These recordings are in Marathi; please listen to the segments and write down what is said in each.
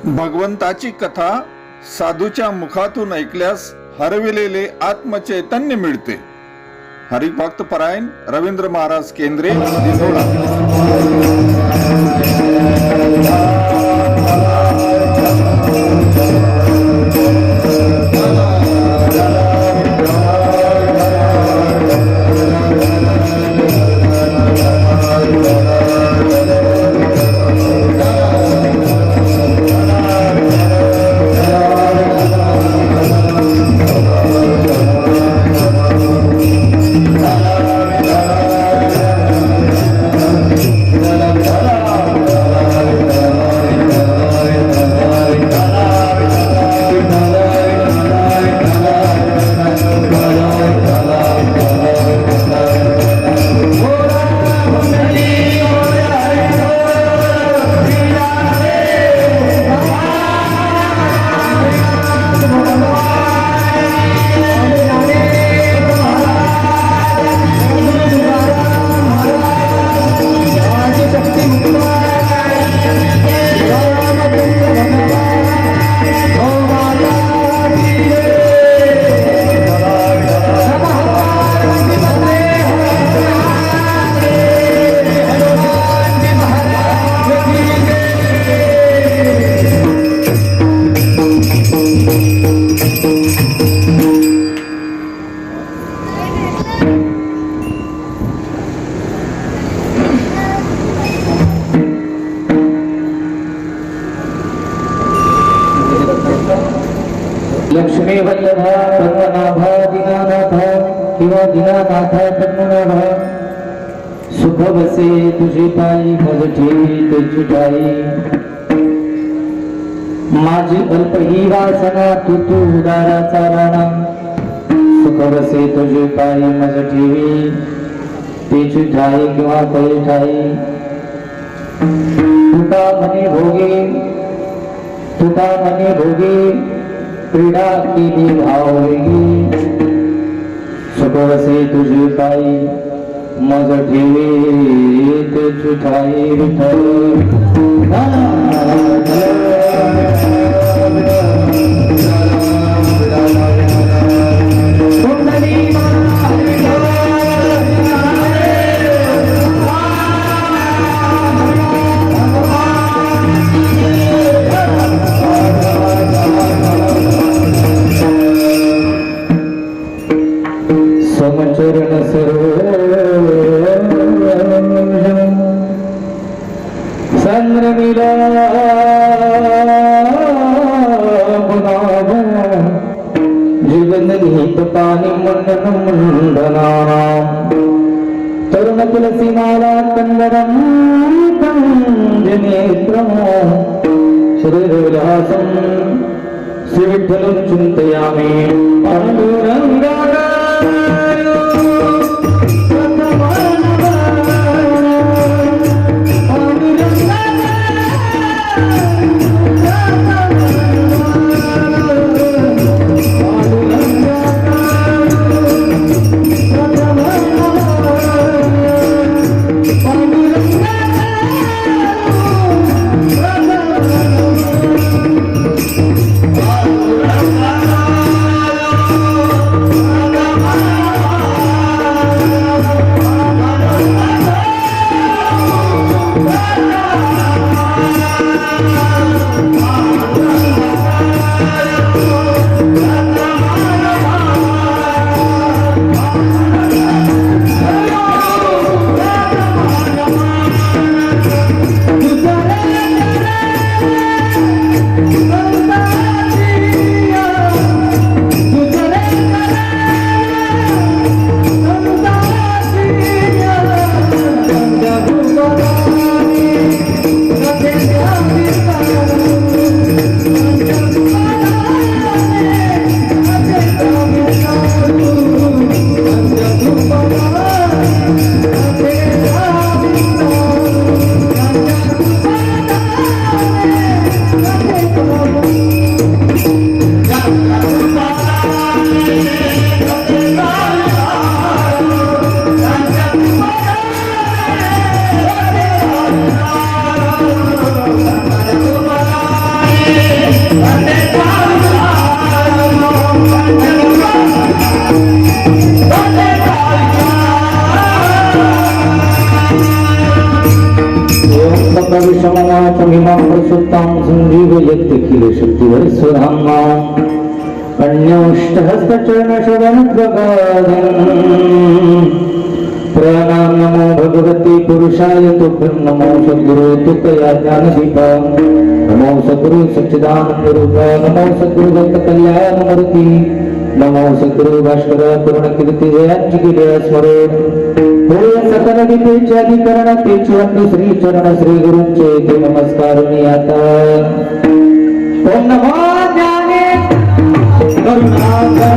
भगवंताची कथा साधूच्या मुखातून ऐकल्यास हरविलेले आत्मचैतन्य मिळते. हरिभक्त परायण रवींद्र महाराज केंद्रे, दिनोडा. लक्ष्मी वल्लभा पद्मनाभा दीनानाथ किंवा दीनानाथ पद्मनाभा, सुख बसे तुझी पायी मज ठेवी तुझी ठाई. माझी अल्प ही वासना तू उदाराचा राणा, सुख बसे तुझी पायी मज ठेवी तुझी ठाई किंवा पै ठाई. तुका मने भोगे क्रीडा केली भावगी, सुख बसे तुझी पायी मज ठेवी तुझी ठाई. विठ्ठल समचरण संग्रमिला जीवन गीत पाणी मंडन मंडना तरुण तुलसी माला कंदरम कंजनेत्रम श्रीविलासम श्री विठ्ठलं चिंतयामि. पांडुरंगा प्रसुप्तां संजीवयत् किल शक्तिधर स्वधाम्नां अन्योष्टहस्तचरणशवनप्रगादम् प्रणाम नमो भगवते पुरुषाय तुभ्यं नमो सद्गुरो तुकया ज्ञानदीपा नमो सद्गुरु सच्चिदानंद रूप नमो सद्गुरु भक्त कल्याण मूर्ति नमो सद्गुरु भास्कर पूर्ण कीर्ती जयांची गिरे स्मरण होय सकल विद्येचे अधिकरण तेचे वंदे श्री चरण श्री गुरूंचे ते नमस्कार मी आता ओम नमो ज्ञाने करुणाकरा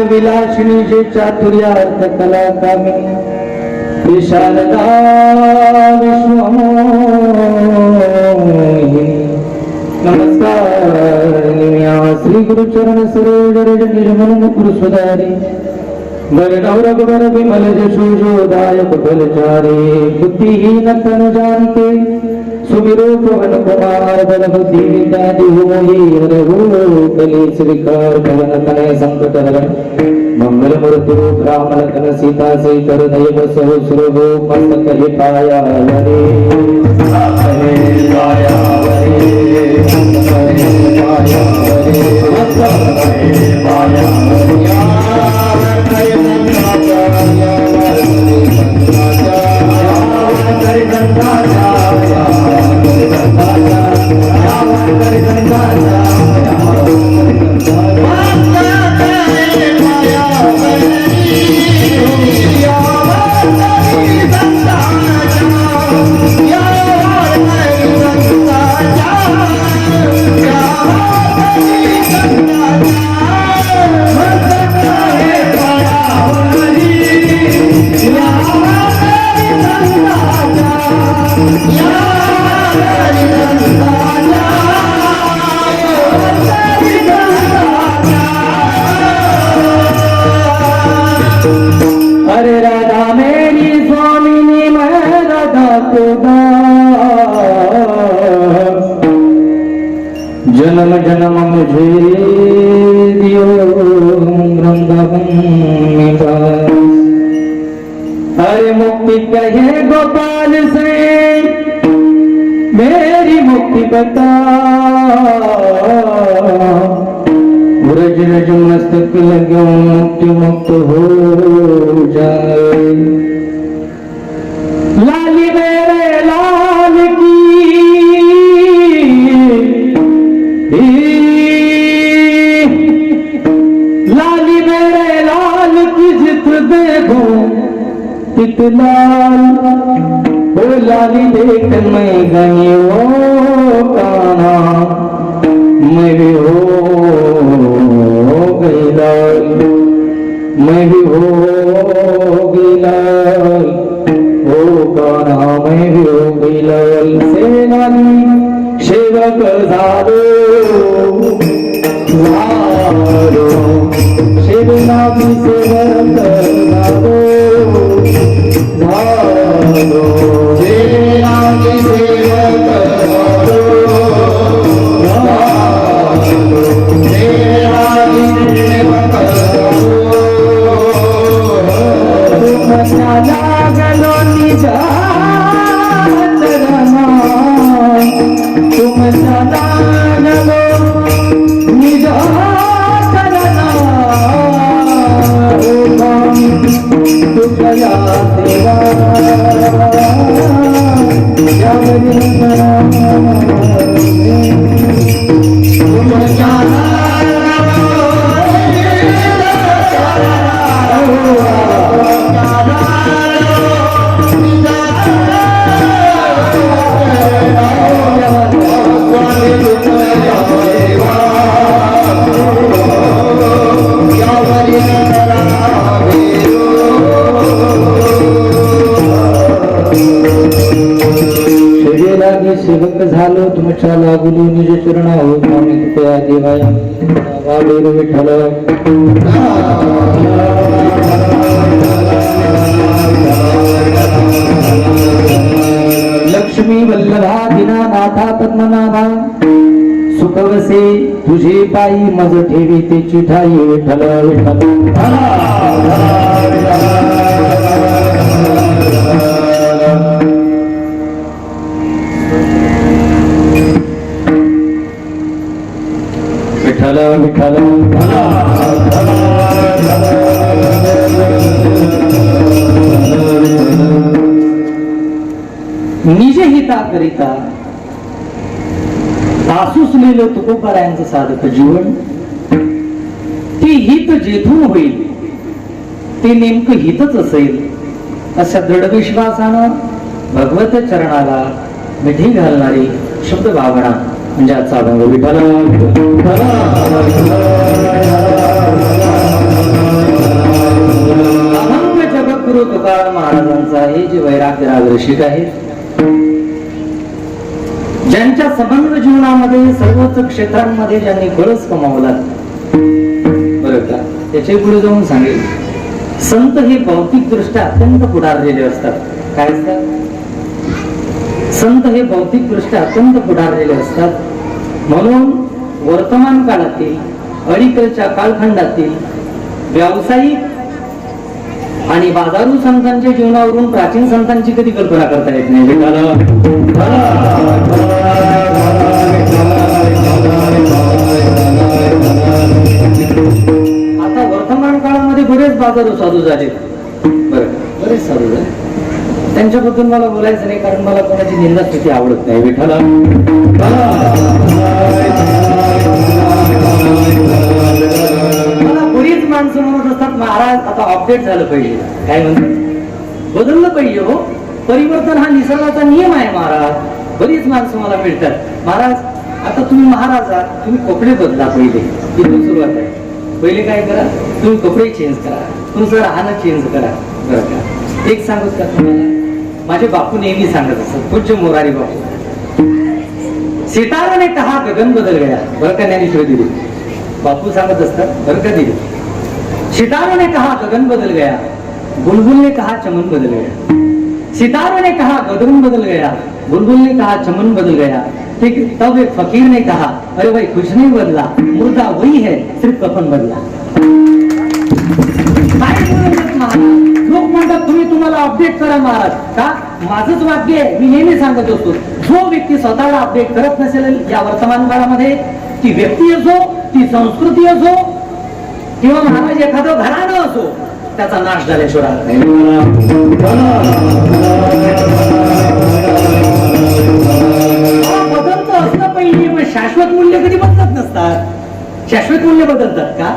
विलासिनी जे चातुर्यार्थ कला कामिनी विशालदा विश्वमोहिनी नमस्कार निम्या श्री गुरुचरण सरोज रज निर्मल मुकुर सुधारी गौर गुण विमल जशोदायक बलचारी बुद्धिहीन तन जानते सुमिरो पवन कुमार बल बुद्धि विद्या दिहोहि हरहु कलेश विकार भवन तनय संकट हरण मंगल मूर्ति राम लखन सीता सहित दैव सहस्रो मस्तक हे पाया हरे हरे पाया हरे हरे पाया हरे हरे पाया हरे राधा मेरी स्वामिनी मैं राधा को जन्म जन्म मुझे दियो वृंदावन में बस हरे मुक्ति कहे गोपाल से मेरी मुक्ति बता ब्रज रज मस्तक लगो मुक्त मुक्त हो जाए लाली मेरे लाल की लाली मेरे लाल की जित देखो तित लाल ओ लाली देख मैं गई वो काना मैं भी हो गई लाल मैं भी हो गई लाल ओ काना मैं भी हो गई लाल सेनानी सेवक झालो सेनानी सेवक झालो सेनानी सेवक झालो शरीरागी सेवक झालो तुमच्या लागुली निज चरणावर स्वामी कृपया देवाय वाडेर विठ्ठल लक्ष्मी वल्लभा दीनानाथा पद्मनाभा सुखवसे तुझे पायी मज ठेवी ते चिठाई विठ्ठल विठ्ठल विठ्ठल निज हिताकरिता आसुसलेलं तुकोबारायांचं साधक जीवन ते हित जेथून होईल ते नेमकं हितच असेल अशा दृढ विश्वासानं भगवत चरणाला मिठी घालणारी शब्द भावना म्हणजे आजचा अभंग विठ्ठल अभंग जगद्गुरु तुकाराम महाराजांचा आहे जे वैराग्य राजर्षिक आहे ज्यांच्या संबंध जीवनामध्ये सर्वच क्षेत्रांमध्ये ज्यांनी कळस कमावला बरं का त्याच्या पुढे जाऊन सांगेल संत हे भौतिक दृष्ट्या अत्यंत पुढारलेले असतात काय असतात संत हे भौतिक दृष्ट्या अत्यंत पुढारलेले असतात म्हणून वर्तमान काळातील अलीकडच्या कालखंडातील व्यावसायिक आणि बाजारू संतांच्या जीवनावरून प्राचीन संतांची कधी कल्पना करता येत नाही आता वर्तमान काळामध्ये बरेच बाजारू साधू झाले बरेच साधू झाले त्यांच्याबद्दल मला बोलायचं नाही कारण मला कोणाची निंदा स्तुती आवडत नाही विठ्ठल मला बरीच माणसं म्हणत असतात महाराज आता अपडेट झालं पाहिजे काय म्हणतात बदललं पाहिजे हो परिवर्तन हा निसर्गाचा नियम आहे महाराज बरीच माणसं मला मिळतात महाराज आता तुम्ही महाराज आहात तुम्ही कपडे बदला पहिले इथून सुरुवात आहे पहिले काय करा तुम्ही कपडे चेंज करा तुमचं राहणं चेंज करा बरं का एक सांगत का तुम्हाला माझे बापू नेहमी सांगत असतात पूज्य मोरारी बापू सितारा ने कहा गगन बदल गया बरं का ज्ञानेश्वरी दिली बापू सांगत असतात बरं का दिली सितारों ने कहा गगन बदल गया बुलबुल ने कहा चमन बदल गया सितारों ने कहा गगन बदल गया बुलबुल ने कहा चमन बदल गया तब एक फकीर ने कहा अरे भाई कुछ नहीं बदला मुर्दा वही है सिर्फ कफन बदला लोक म्हणतात तुम्ही तुम्हाला अपडेट करा महाराज का माझंच वाक्य आहे मी नेहमी सांगत असतो जो व्यक्ती स्वतःला अपडेट करत नसेल या वर्तमान काळामध्ये ती व्यक्ती असो ती संस्कृती असो किंवा महाराज एखादं घराणं असो त्याचा नाश झाल्याशिवाय बदलतं असलं पाहिजे पण शाश्वत मूल्य कधी बदलत नसतात शाश्वत मूल्य बदलतात का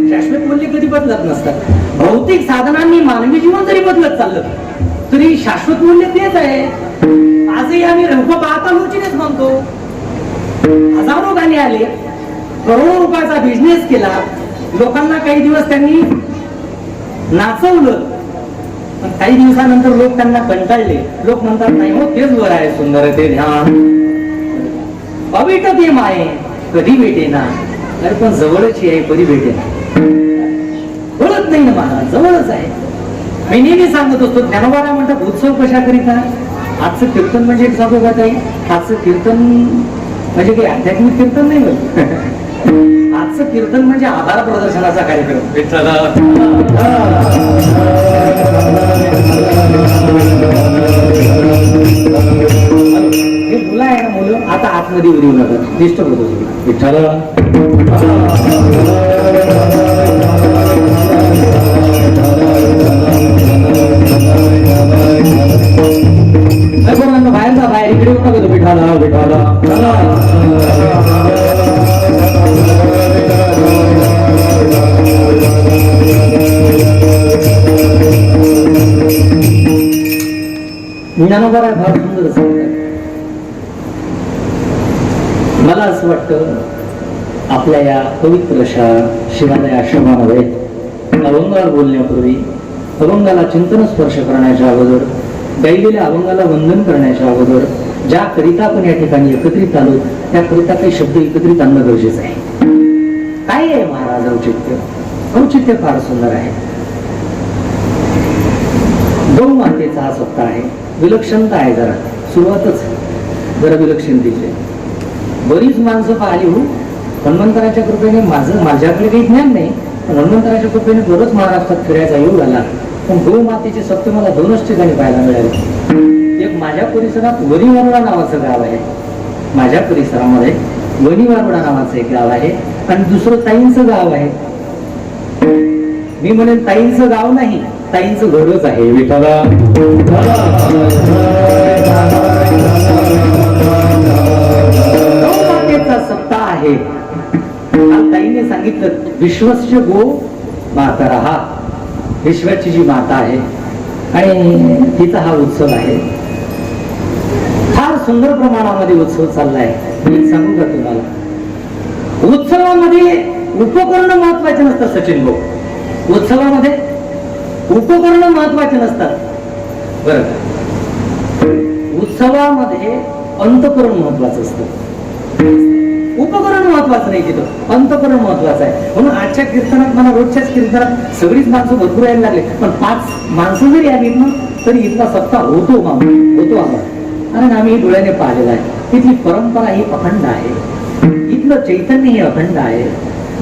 शाश्वत मूल्य कधी बदलत नसतात भौतिक साधनांनी मानवी जीवन जरी बदलत चाललं तरी शाश्वत मूल्य तेच आहे आजही आम्ही रंग पाहता लोचीनेच म्हणतो हजारो गाणे आले करोडो रुपयाचा बिझनेस केला लोकांना काही दिवस त्यांनी नाचवलं पण काही दिवसानंतर लोक त्यांना कंटाळले लोक म्हणतात नाही हो तेच वर आहे सुंदर ते ध्यान अविट ते माये कधी भेटे ना अरे पण जवळच आहे कधी भेटे ना बोलत नाही ना महाराज जवळच आहे मी नेहमी सांगत असतो ज्ञानोबाला म्हणतात उत्सव कशा करिता आजचं कीर्तन म्हणजे एक सांगू का ताई आजचं कीर्तन म्हणजे काही आध्यात्मिक कीर्तन नाही बोल आजचं कीर्तन म्हणजे आधार प्रदर्शनाचा कार्यक्रम हे मुलं आहे ना मुलं आता आतमध्ये उडी नका डिस्टर्ब होतो विठ्ठल पोरांनो बाहेर जा, बाहेर इकडे येऊ नका, विठाला विठाला ज्ञानोबा फार सुंदर सांगतात. मला असं वाटतं आपल्या या पवित्र अशा शिवालय आश्रमामध्ये अभंगावर बोलण्यापूर्वी, अभंगाला चिंतन स्पर्श करण्याच्या अगोदर, गायलेल्या अभंगाला वंदन करण्याच्या अगोदर, ज्या करिता आपण या ठिकाणी एकत्रित आलो त्याकरिता काही शब्द एकत्रित आणणं गरजेचं आहे. काय आहे महाराज औचित्य? औचित्य फार सुंदर आहे. गौ मातेचा हा सप्ताह आहे. विलक्षणता आहे, जरा सुरुवातच जरा विलक्षणतेची. बरीच माणसं पाहिली हो, हनुमंतराच्या कृपेने माझ्याकडे काही ज्ञान नाही, पण हनुमंतराच्या कृपेने बरंच महाराष्ट्रात फिरायचा योग आला. पण गौ मातेचे सप्ताह मला 2च ठिकाणी पाहायला मिळाले. एक माझ्या परिसरात वणीवारुडा नावाचं गाव आहे, माझ्या परिसरामध्ये वणीवारुडा नावाचं एक गाव आहे, आणि दुसरं ताईंचं गाव आहे. मी म्हणेन ताईंचं गाव नाही, ताईंचं घरच आहे. विठाला गौमातेचा सप्ताह आहे. काल ताईने सांगितलं विश्वस्य गो मातरहा, विश्वाची जी माता आहे आणि तिचा हा उत्सव आहे. फार सुंदर प्रमाणामध्ये उत्सव चाललाय. मी सांगू का तुम्हाला, उत्सवामध्ये उपकरण महत्वाचे नसतात सचिन भाऊ. उत्सवामध्ये उपकरण महत्वाचे नसतात बरं का. उत्सवामध्ये अंतकरण महत्वाचं असतं. उपकरण महत्वाचं नाही, तिथं अंतकरण महत्वाचं आहे. म्हणून आजच्या कीर्तनात मला रोजच्याच कीर्तनात सगळीच माणसं भरपूर यायला लागले, पण 5 माणसं जरी आली ना तरी इथला सप्ताह होतो आम्हाला. कारण आम्ही डोळ्याने पाहिलेला आहे. तिथली परंपरा ही अखंड आहे, इथलं चैतन्य हे अखंड आहे.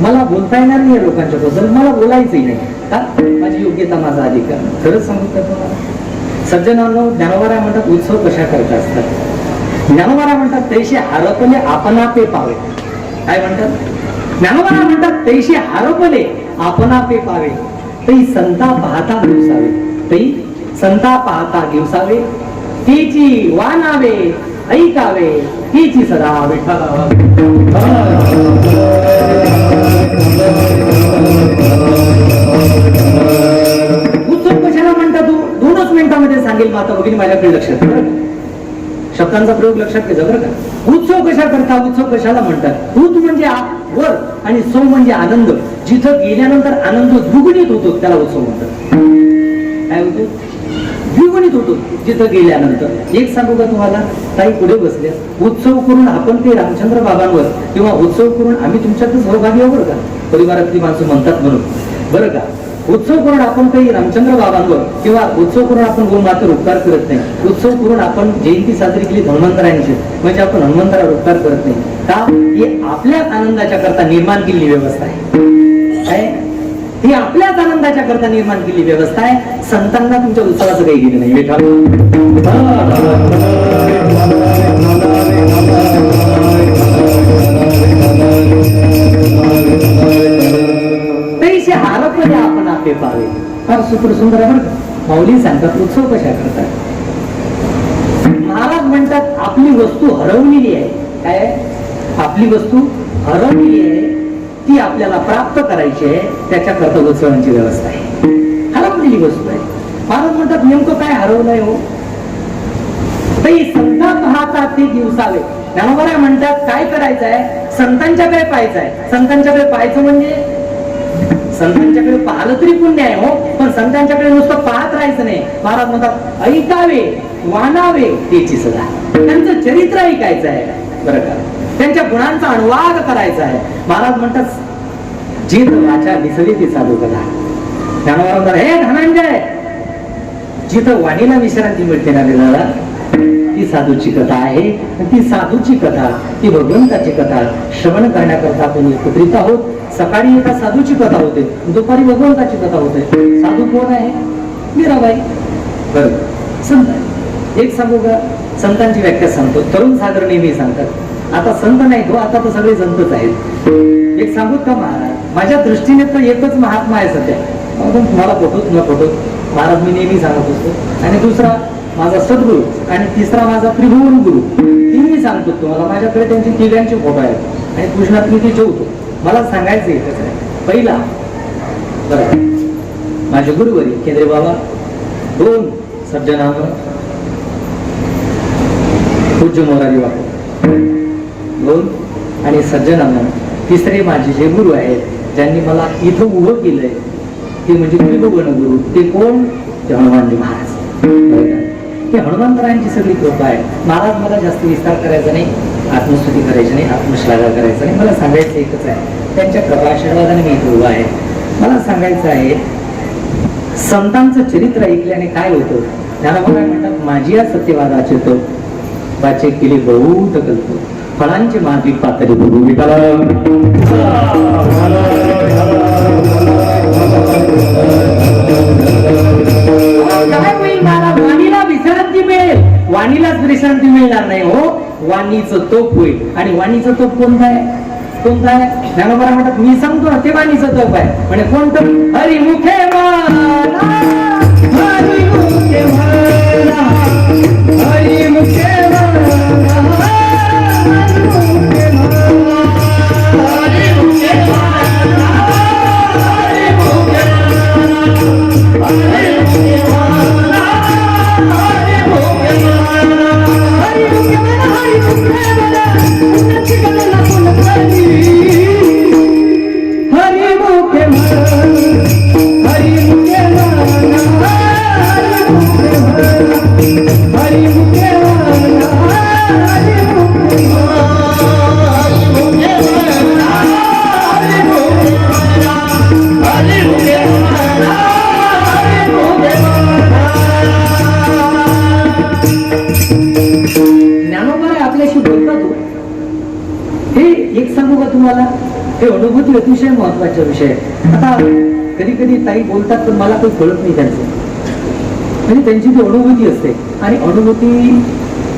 मला बोलता येणार नाही लोकांच्या बद्दल, मला बोलायचंही नाही का, माझी योग्यता, माझा अधिकार. खरंच सांगू का तुम्हाला सज्जनांनो, ज्ञानोबा म्हणतात उत्सव कशा करता असतात. ज्ञानोबा म्हणतात तैसे हरपले आपणा पे पावे. काय म्हणतात ज्ञानोबा म्हणतात? तैसे हरपले आपणा पे पावे, तै संता पाहता दिवसावे, तै संता पाहता दिवसावे, तिची वानावे ऐकावे, तिची सदा विठाला. उत्सव कशाला म्हणतात? 2च मिनिटांमध्ये सांगेल माता भगिनी, माझ्याकडे लक्षात शब्दांचा प्रयोग लक्षात घ्यायचा बरं का. उत्सव कशा करता, उत्सव कशाला म्हणतात? उत म्हणजे वर आणि सौ म्हणजे आनंद. जिथं गेल्यानंतर आनंद द्विगुणित होतो त्याला उत्सव म्हणतात. काय होतो? द्विगुणित होतो जिथं गेल्यानंतर. एक सांगू का तुम्हाला, ताई पुढे बसल्या, उत्सव करून आपण ते रामचंद्र बाबांवर किंवा उत्सव करून आम्ही तुमच्यातच सहभागी आहोत बरं का, परिवारातली माणसं म्हणतात म्हणून बरं का. उत्सव करून आपण काही रामचंद्र बाबांवर किंवा उत्सव करून आपण गोमातेवर उपकार करत नाही. उत्सव करून आपण जयंती साजरी केली हनुमंतरायांची, म्हणजे आपण हनुमंतरावर उपकार करत नाही का? ही आपल्याच आनंदाच्या करता निर्माण केलेली व्यवस्था आहे. ही आपल्याच आनंदाच्या करता निर्माण केलेली व्यवस्था आहे. संतांना तुमच्या उत्सवाचं काही दिलं नाही. तैसे हारपले आपण आपे पावे. फार सुपर सुंदर आहे बरं का. माऊली सांगतात उत्सव कशा करतात. महाराज म्हणतात आपली वस्तू हरवलेली आहे. काय? आपली वस्तू हरवलेली आहे, ती आपल्याला प्राप्त करायची आहे, त्याच्याकरता उत्सवांची व्यवस्था आहे. हरवलेली वस्तू आहे. महाराज म्हणतात नेमकं काय हरवलंय हो? तै संता पाहता ते दिवसावे. ज्ञानोबा म्हणतात काय करायचं आहे? संतांच्याकडे पाहायचं आहे. संतांच्याकडे पाहायचं म्हणजे संतांच्याकडे पाहिलं तरी पुण्य आहे हो, पण संतांच्याकडे नुसतं पाहत राहायचं नाही. महाराज म्हणतात ऐकावे वानावे त्याची सदा. त्यांचं चरित्र ऐकायचं आहे बरं का, त्यांच्या गुणांचा अनुवाद करायचा आहे. महाराज म्हणतात जित वाचा विसरी ती साधू कथा. ज्ञानोबा म्हणतात हे धनंजय, जिथं वाणीला विश्रांती मिळते ना दादा, ती साधूची कथा आहे. ती साधूची कथा, ती भगवंताची कथा श्रवण करण्याकरता आपण एकत्रित आहोत. सकाळी एका साधूची कथा होते, दुपारी भगवंताची कथा होते. साधू कोण आहे? मीराबाई. बरं, संत. एक सांगू का, संतांची व्याख्या सांगतो. तरुण सागर नेहमी सांगतात आता संत नाही तो, आता तर सगळे संतच आहेत. एक सांगू का महाराज, माझ्या दृष्टीने तर एकच महात्मा आहे सध्या. तुम्हाला फोटोच न फोटो महाराज मी नेहमी सांगत असतो. आणि दुसरा माझा सद्गुरू आणि तिसरा माझा त्रिभुवन गुरु. तिन्ही सांगतो तुम्हाला. माझ्याकडे त्यांचे तिघांचे फोटो आहेत आणि पूजनात मी ते ठेवतो. मला सांगायचं एकच आहे. पहिला बरं, माझे गुरुवरी केंद्रे बाबा, दोन सज्जनाम पूज्य मोरारी बाबा, दोन आणि सज्जनाम तिसरे माझे जे गुरु आहेत ज्यांनी मला इथं उभं केलंय ते म्हणजे त्रिभुवन गुरु. ते कोण? ते हनुमानजी महाराज. ते हनुमंतरायांची सगळी कृपा आहे. महाराज मला जास्त विस्तार करायचा नाही, आत्मस्तुती करायची नाही, आत्मश्लाघा करायचा नाही. मला सांगायचं एकच आहे, त्यांच्या कृपा आशीर्वादाने मी इथं उभा आहे. मला सांगायचं आहे, संतांचं चरित्र ऐकल्याने काय होतं? ज्ञानोबा काय म्हणतात, माझी या सत्यवादाचे तो वाचे केली बहुत कल्प, फळांची माती पातळी बघू विठाला. काय होईल? मला वाणीला विश्रांती मिळेल, वाणीलाच विश्रांती मिळणार नाही हो. वाणीचं तोप होईल. आणि वाणीचं तोप कोणतं आहे? कोणतं आहे? ज्ञानोबा म्हणतात, मी सांगतो ना, ते वाणीचं तोप आहे. म्हणजे कोणतं? हरिमुखे म्हणा, हरिमुखे म्हणा, हरिमुखे हे अनुभूती अतिशय महत्वाचा विषय आहे. आता कधी कधी ताई बोलतात पण मला काही कळत नाही त्यांचं. म्हणजे त्यांची ती अनुभूती असते आणि अनुभूती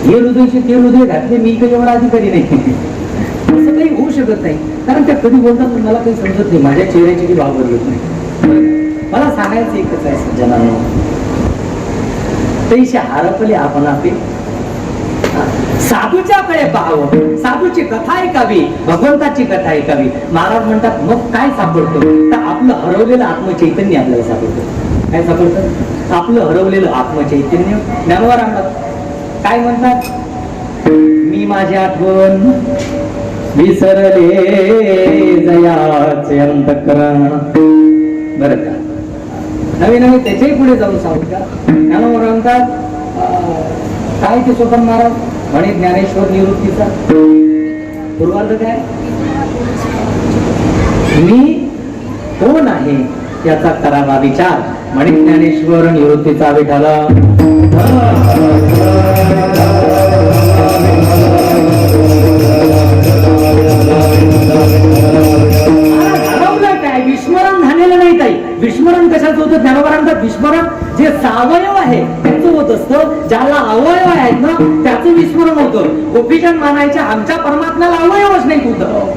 हे हृदयचे ते हृदय घातले, मी काही एवढा अधिकारी नाही असं काही होऊ शकत नाही. कारण त्या कधी बोलतात पण मला काही समजत नाही, माझ्या चेहऱ्याची ती भाव बदलत नाही. मला सांगायचं एकच आहे सज्जनांनो, तैसे हरपले आपण आपले साधूच्याकडे पाहावं, साधूची कथा ऐकावी, भगवंताची कथा ऐकावी. महाराज म्हणतात मग काय सापडतं? तर आपलं हरवलेलं आत्मचैतन्य आपल्याला सापडतं. काय सापडतं? आपलं हरवलेलं आत्मचैतन्य. ज्ञानोबा काय म्हणतात? मी माझी आठवण विसरले जयाचे अंतःकरण. बरं का? नवीन नवीन त्याच्याही पुढे जाऊन सांगू का? ज्ञानोबा म्हणतात काय ते सोपन महाराज म्हणे ज्ञानेश्वर निवृत्तीचा पूर्वार्ध काय? मी कोण आहे याचा करावा विचार, म्हणे ज्ञानेश्वर निवृत्तीचा विठाला. काय विस्मरण झालेलं नाही ताई. विस्मरण कशाचं होतं? ज्ञानोबा विस्मरण जे सावयव आहे त्याचं होत असतं, ज्याला अवयव आहेत ना त्याचं विस्मरण होतं. गोपीजन मानायच्या आमच्या परमात्म्याला अवयवच नाही होतं.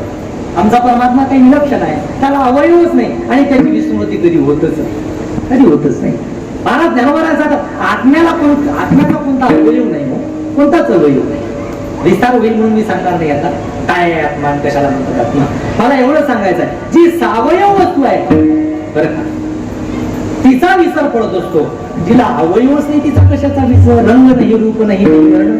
आमचा परमात्मा काही विलक्षण आहे, त्याला अवयवच नाही आणि त्याची विस्मृती कधी होतच नाही. महाराज ज्ञानोबा आत्म्याचा कोणता अवयव नाही हो, कोणताच अवयव नाही. विस्तार होईल म्हणून मी सांगणार नाही आता काय आहे आत्मा, कशाला म्हणतात आत्मा. मला एवढं सांगायचं आहे, जी सावयव वस्तू आहे बरं का, तिचा विसर पडत असतो. जिला अवयवच नाही तिचा कशाचा विसर? रंग नाही, रूप नाही, वर्ण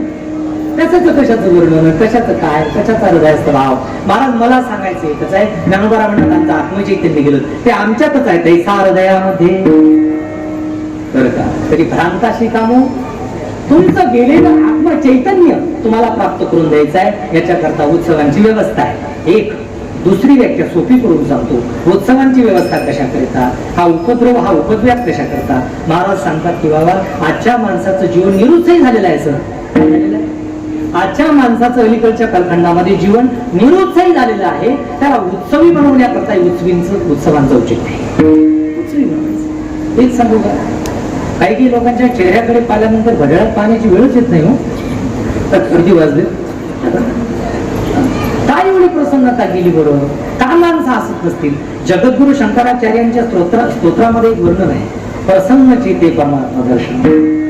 कशाचं कशाचं वर्णन, कशाचं काय, कशाचा हृदयस्थ भाव. महाराज मला सांगायचं एकच आहे, ज्ञानोबा म्हणतात आमचं आत्मचैतन्य गेलं ते आमच्यातच आहे, तैसा हृदयामध्ये. बरं का? तरी भ्रांताशी कामो तुमचं गेलेलं आत्मचैतन्य तुम्हाला प्राप्त करून द्यायचं आहे. याच्याकरता उत्सवांची व्यवस्था आहे. एक दुसरी व्याख्या सोपी करून सांगतो. उत्सवांची व्यवस्था कशा करता, हा उपद्रव हा उपद्व्याप कशा करता. महाराज सांगतात की बाबा आजच्या माणसाचं जीवन निरुत्साही झालेलं आहे. सर आजच्या माणसाचं अलीकडच्या कालखंडामध्ये जीवन निरुत्साही झालेलं आहे. त्याला उत्सवी बनवण्याकरता उत्सवांचं औचित्य आहे. उत्सवी बनवायचं तेच सांगू का? काही लोकांच्या चेहऱ्याकडे पाहिल्यानंतर घड्याळात पाहण्याची वेळच येत नाही हो. किती वाजले? काय एवढी प्रसन्नता गेली बरोबर? का माणसं हसत नसतील? जगद्गुरु शंकराचार्यांच्या स्तोत्रामध्ये एक वर्णन आहे, प्रसन्न चिते परमात्मा दर्शन.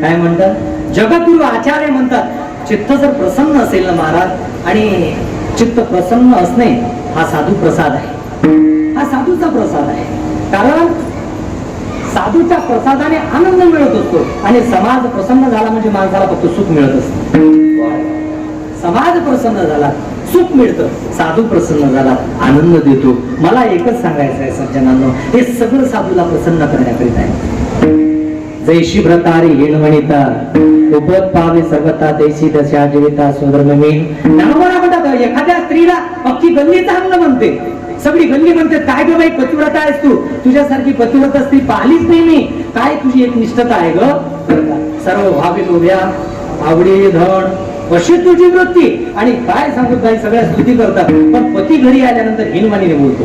काय म्हणतात, जगद्गुरु आचार्य म्हणतात, चित्त जर प्रसन्न असेल ना महाराज, आणि चित्त प्रसन्न असणे हा साधू प्रसाद आहे, हा साधूचा प्रसाद आहे. कारण साधूच्या प्रसादाने आनंद मिळत असतो, आणि समाज प्रसन्न झाला म्हणजे माणसाला फक्त सुख मिळत असतं. समाज प्रसन्न झाला सुख मिळतं, साधू प्रसन्न झाला आनंद देतो. मला एकच सांगायचं आहे सज्जनांनो, हे सगळं साधूला प्रसन्न करण्याकरिता आहे. जैशी व्रतारी हिणवणिता उपत पावे सर्वता देशी दशा जीविता सुधर्ममीन. ज्ञानोबा म्हणतात, एखाद्या स्त्रीला अख्खी गल्ली चांगलं म्हणते, सगळी गल्ली म्हणते, काय ग बाई पतिव्रता आहेस तू, तुझ्यासारखी पतिव्रता स्त्री पाहिलीच नाही मी, काय तुझी एक निष्ठता आहे ग, सर्व भावित उभ्या आवडी धन अशी तुझी वृत्ती. आणि काय सांगू काही सगळ्या स्तुती करतात, पण पती घरी आल्यानंतर हिनवाणीने बोलतो.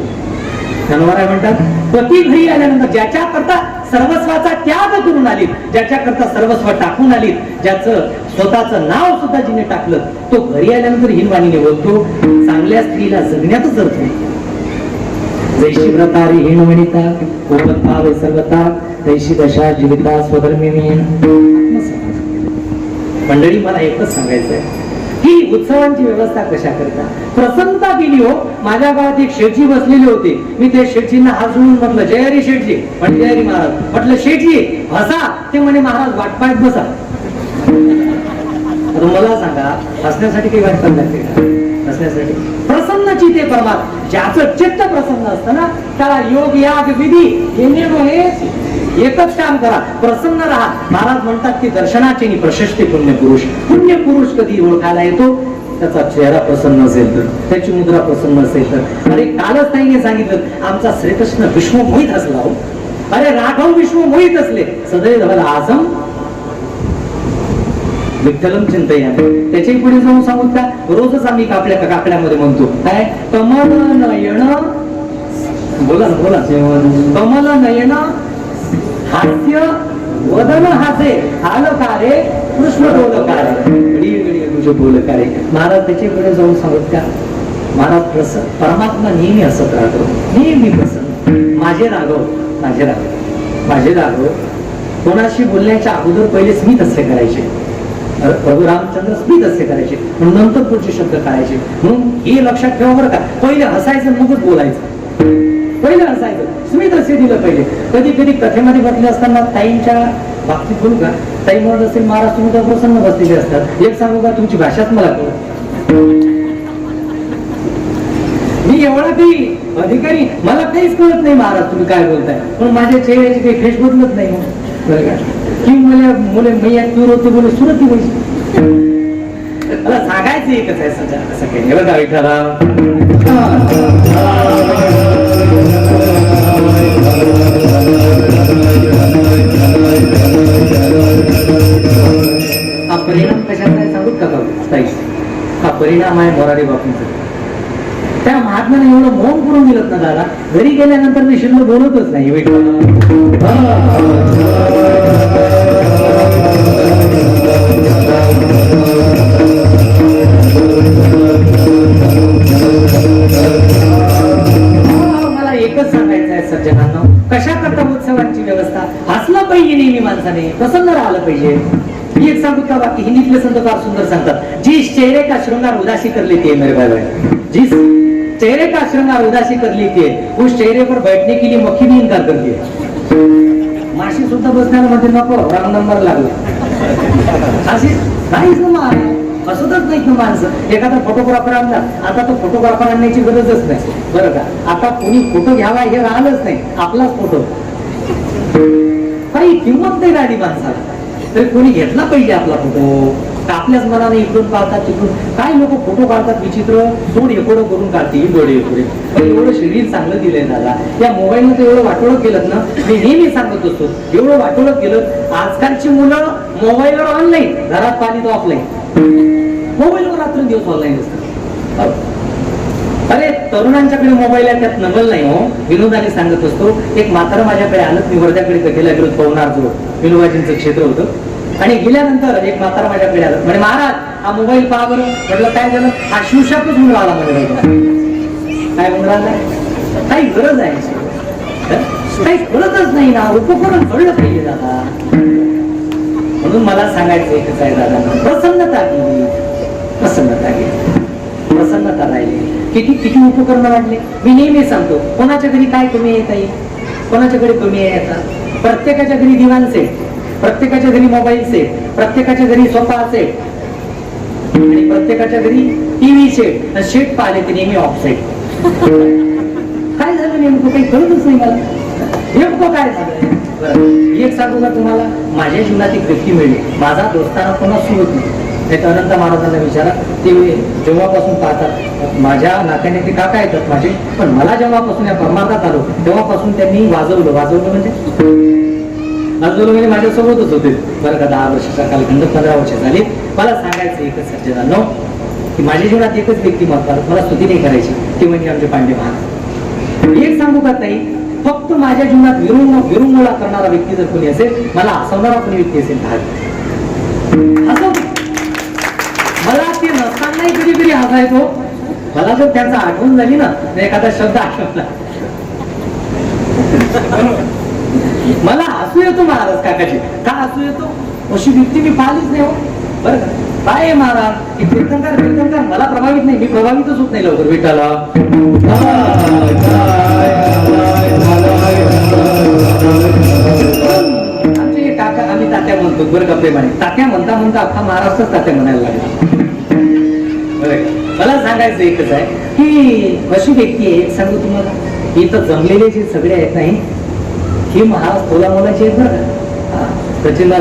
धनवराय म्हणतात, पती घरी आल्यानंतर ज्याच्या करता सर्वस्वाचा त्याग करून आली, ज्याच्या करता सर्वस्व टाकून आली, ज्याचं स्वतःचं नाव सुद्धा जिने टाकलं, तो घरी आल्यानंतर हिनवाणीने बोलतो. चांगल्या स्त्रीला जगण्यातच अर्थ आहे. जैशी व्रतारी हिणवणिता उपत पावे सर्वता दैशी दशा जीविता स्वधर्मी. मंडळी, मला एकच सांगायचंय की उत्सवांची व्यवस्था कशा करता प्रसन्नता केली हो. माझ्या गावात एक शेठजी बसलेले होते, मी त्या शेठजींना हात जोडून म्हटलं, जय हरी शेठजी, म्हणजे जय हरी महाराज. म्हटलं शेठजी हसा, ते म्हणे महाराज वाट पाहत बसा. आता मला सांगा, हसण्यासाठी काही वाट पाहत लागते का? हसण्यासाठी प्रसन्नची ते परमात्मा, ज्याचं चित्त प्रसन्न असतं ना, त्याला योग याग विधी हे एकच काम करा, प्रसन्न राहा. महाराज म्हणतात की दर्शनाचे प्रशस्ती पुण्य पुरुष कधी ओळखायला येतो, त्याचा चेहरा प्रसन्न असेल तर, त्याची मुद्रा प्रसन्न असेल तर. अरे कालच ताईने सांगितलं, आमचा श्रीकृष्ण विश्व मोहित असला हो. अरे राघव विश्व मोहित असले, सदैव झाला आसम विठ्ठलम चिंतयामी. त्याच्याही पुढे जाऊन सांगू का, रोजच आम्ही काकड्यामध्ये म्हणतो काय, कमल नयन, बोला बोला, कमल नयन हास्य वदन हासे आलकारे कृष्ण बोलकारे तुझे बोलकारे. महाराज त्याच्या पुढे जाऊन सांगत का, महाराज परमात्मा नेहमी हसत राहतो, नेहमी प्रसन्न. माझे राघव कोणाशी बोलण्याच्या अगोदर पहिले स्मित हास्य करायचे, प्रभू रामचंद्र स्मित हास्य करायचे, नंतर पुढचे शब्द काढायचे. म्हणून हे लक्षात ठेवा बरं का, पहिले हसायचं मगच बोलायचं, पहिलं हसायचं, स्मित हास्य दिलं पहिले. कधी कधी कथेमध्ये बसले असताना ताईंच्या बाबतीत बोलू का, ताई म्हणत असेल, महाराज तुम्ही तर प्रसन्न बसलेले असतात, एक सांगू का, तुमची भाषाच मला कळत, मी एवढा काही अधिकारी, मला काहीच कळत नाही महाराज तुम्ही काय बोलताय, पण माझ्या चेहऱ्याची काही फेस बदलत नाही की मुले मैया दूर होते बोले सुरती व्हायची. मला सांगायचं एकच आहे सध्या, असं काही बघा विठ्ठला. हा परिणाम कशाचा आहे सांगू का ताई, हा परिणाम आहे मोरारी बापूंचा. त्या महात्म्याने एवढं मौन करून दिलं ना दादा, घरी गेल्यानंतर मी शिल्लक बोलतच नाही. मला एकच सांगायचं आहे सज्जनांनो, कशा करता उत्सवांची व्यवस्था, हसलं पाहिजे नेहमी माणसाने, प्रसन्न राहिलं पाहिजे. मी एक सांगू का बाकी हिंदीतले संत फार सुंदर सांगतात, जिस चेहरे का श्रृंगार उदासी कर लेती है मेरे भाई, जिस चेहरे का श्रृंगार उदासी कर लेती है, उस चेहरे पर बैठने के लिए मक्खी भी इनकार करती है. माशी सुद्धा बसण्याला मध्ये नको, राम नंबर लागला अशी नाहीच ना महाराज, हसतच नाहीत ना माणसं. एखादा फोटोग्राफर आणला, आता तो फोटोग्राफर आणण्याची गरजच नाही बरं का, आता कोणी फोटो घ्यावा हे राहिलंच नाही, आपलाच फोटो, काही किंमत नाही राहिली माणसाला, तरी कोणी घेतला पाहिजे आपला फोटो. आपल्याच मनाने इकडून काढतात तिकडून, काही लोक फोटो काढतात विचित्र, तोड एकोडं करून काढते, डोळे एकोडे. एवढं शरीर चांगलं दिलंय दादा, या मोबाईलमध्ये एवढं वाटोळं केलं ना, मी नेहमी सांगत असतो, एवढं वाटोळं केलं. आजकालची मुलं मोबाईलवर ऑनलाईन, घरात पाणी तो ऑफलाईन, मोबाईलवर रात्रंदिवस ऑनलाईन असतात. अरे तरुणांच्याकडे मोबाईल आहे, त्यात नवल नाही हो. विनोदाने सांगत असतो, एक म्हातारा माझ्याकडे आलं, मी वर्ध्याकडे कथेला गेलो, पवनार जो विनोबाजींचं क्षेत्र होतं, आणि गेल्यानंतर एक म्हातारा माझ्याकडे आलं, म्हणजे महाराज हा मोबाईल पहा बरं. म्हटलं काय झालं, हा शिवशापच म्हणून आला म्हणजे काय म्हणून आला, काही गरज आहे, काही कळतच नाही ना, उपकरण कळलं पाहिजे दादा. म्हणून मला सांगायचं एकच आहे दादा, प्रसन्नता केली, प्रसन्नता केली, प्रसन्नता राहिली. किती किती उपकरणं वाढले. मी नेहमी सांगतो, कोणाच्या घरी काय कमी येत आहे, कोणाच्या घरी कमी आहे आता. प्रत्येकाच्या घरी दिवाण सेट, प्रत्येकाच्या घरी मोबाईल सेट, प्रत्येकाच्या घरी सोफा सेट, आणि प्रत्येकाच्या घरी टीव्ही सेट. सेट पाहिले ते नेहमी ऑफ सेट. काय झालं नेमकं काही कळतच नाही मला, नेमकं काय झालं. एक सांगू का तुम्हाला, माझ्या जीवनात एक व्यक्ती मिळली, माझा दोस्ताना कोणा सुरत नाही. अनंत महाराजांना विचारा, ते जेव्हापासून पाहतात, माझ्या नात्याने ते काका येतात माझे, पण मला जेव्हापासून या परमार्थात आलो तेव्हापासून त्यांनी वाजवलं म्हणजे माझ्यासोबतच होते बरं का. 10 वर्षाचा कालखंड, 15 वर्ष झाली. मला सांगायचं एकच सज्जनांनो, की माझ्या जीवनात एकच व्यक्ती महत्वाचं, मला स्तुती नाही करायची, ते म्हणजे आमचे पांडे महाराज. एक सांगू का ताई, फक्त माझ्या जीवनात विरुंगोळा करणारा व्यक्ती जर कोणी असेल, मला हसवणारा कोणी व्यक्ती असेल मला ते नसतानाही कधी कधी हसायचो. मला जर त्यांचा आठवण झाली ना, एखादा शब्द आठवला, मला हसू येतो महाराज काकाची. का हसू येतो, अशी व्यक्ती मी पाहिलीच नाही हो बरं का. काय आहे महाराज, कीर्तनकार मला प्रभावित नाही, मी प्रभावितच होत नाही लवकर विठाला. आमचे काका, आम्ही तात्या म्हणतो बरं का प्रेमाने. तात्या म्हणता म्हणता अख्खा महाराष्ट्रच तात्या म्हणायला लागला. मला सांगायचं एकच आहे की अशी व्यक्ती आहे, सांगू तुम्हाला, इथं जमलेले जे सगळे आहेत नाही, ही महाराज तोला मोलाची आहेत बरं का. सचिन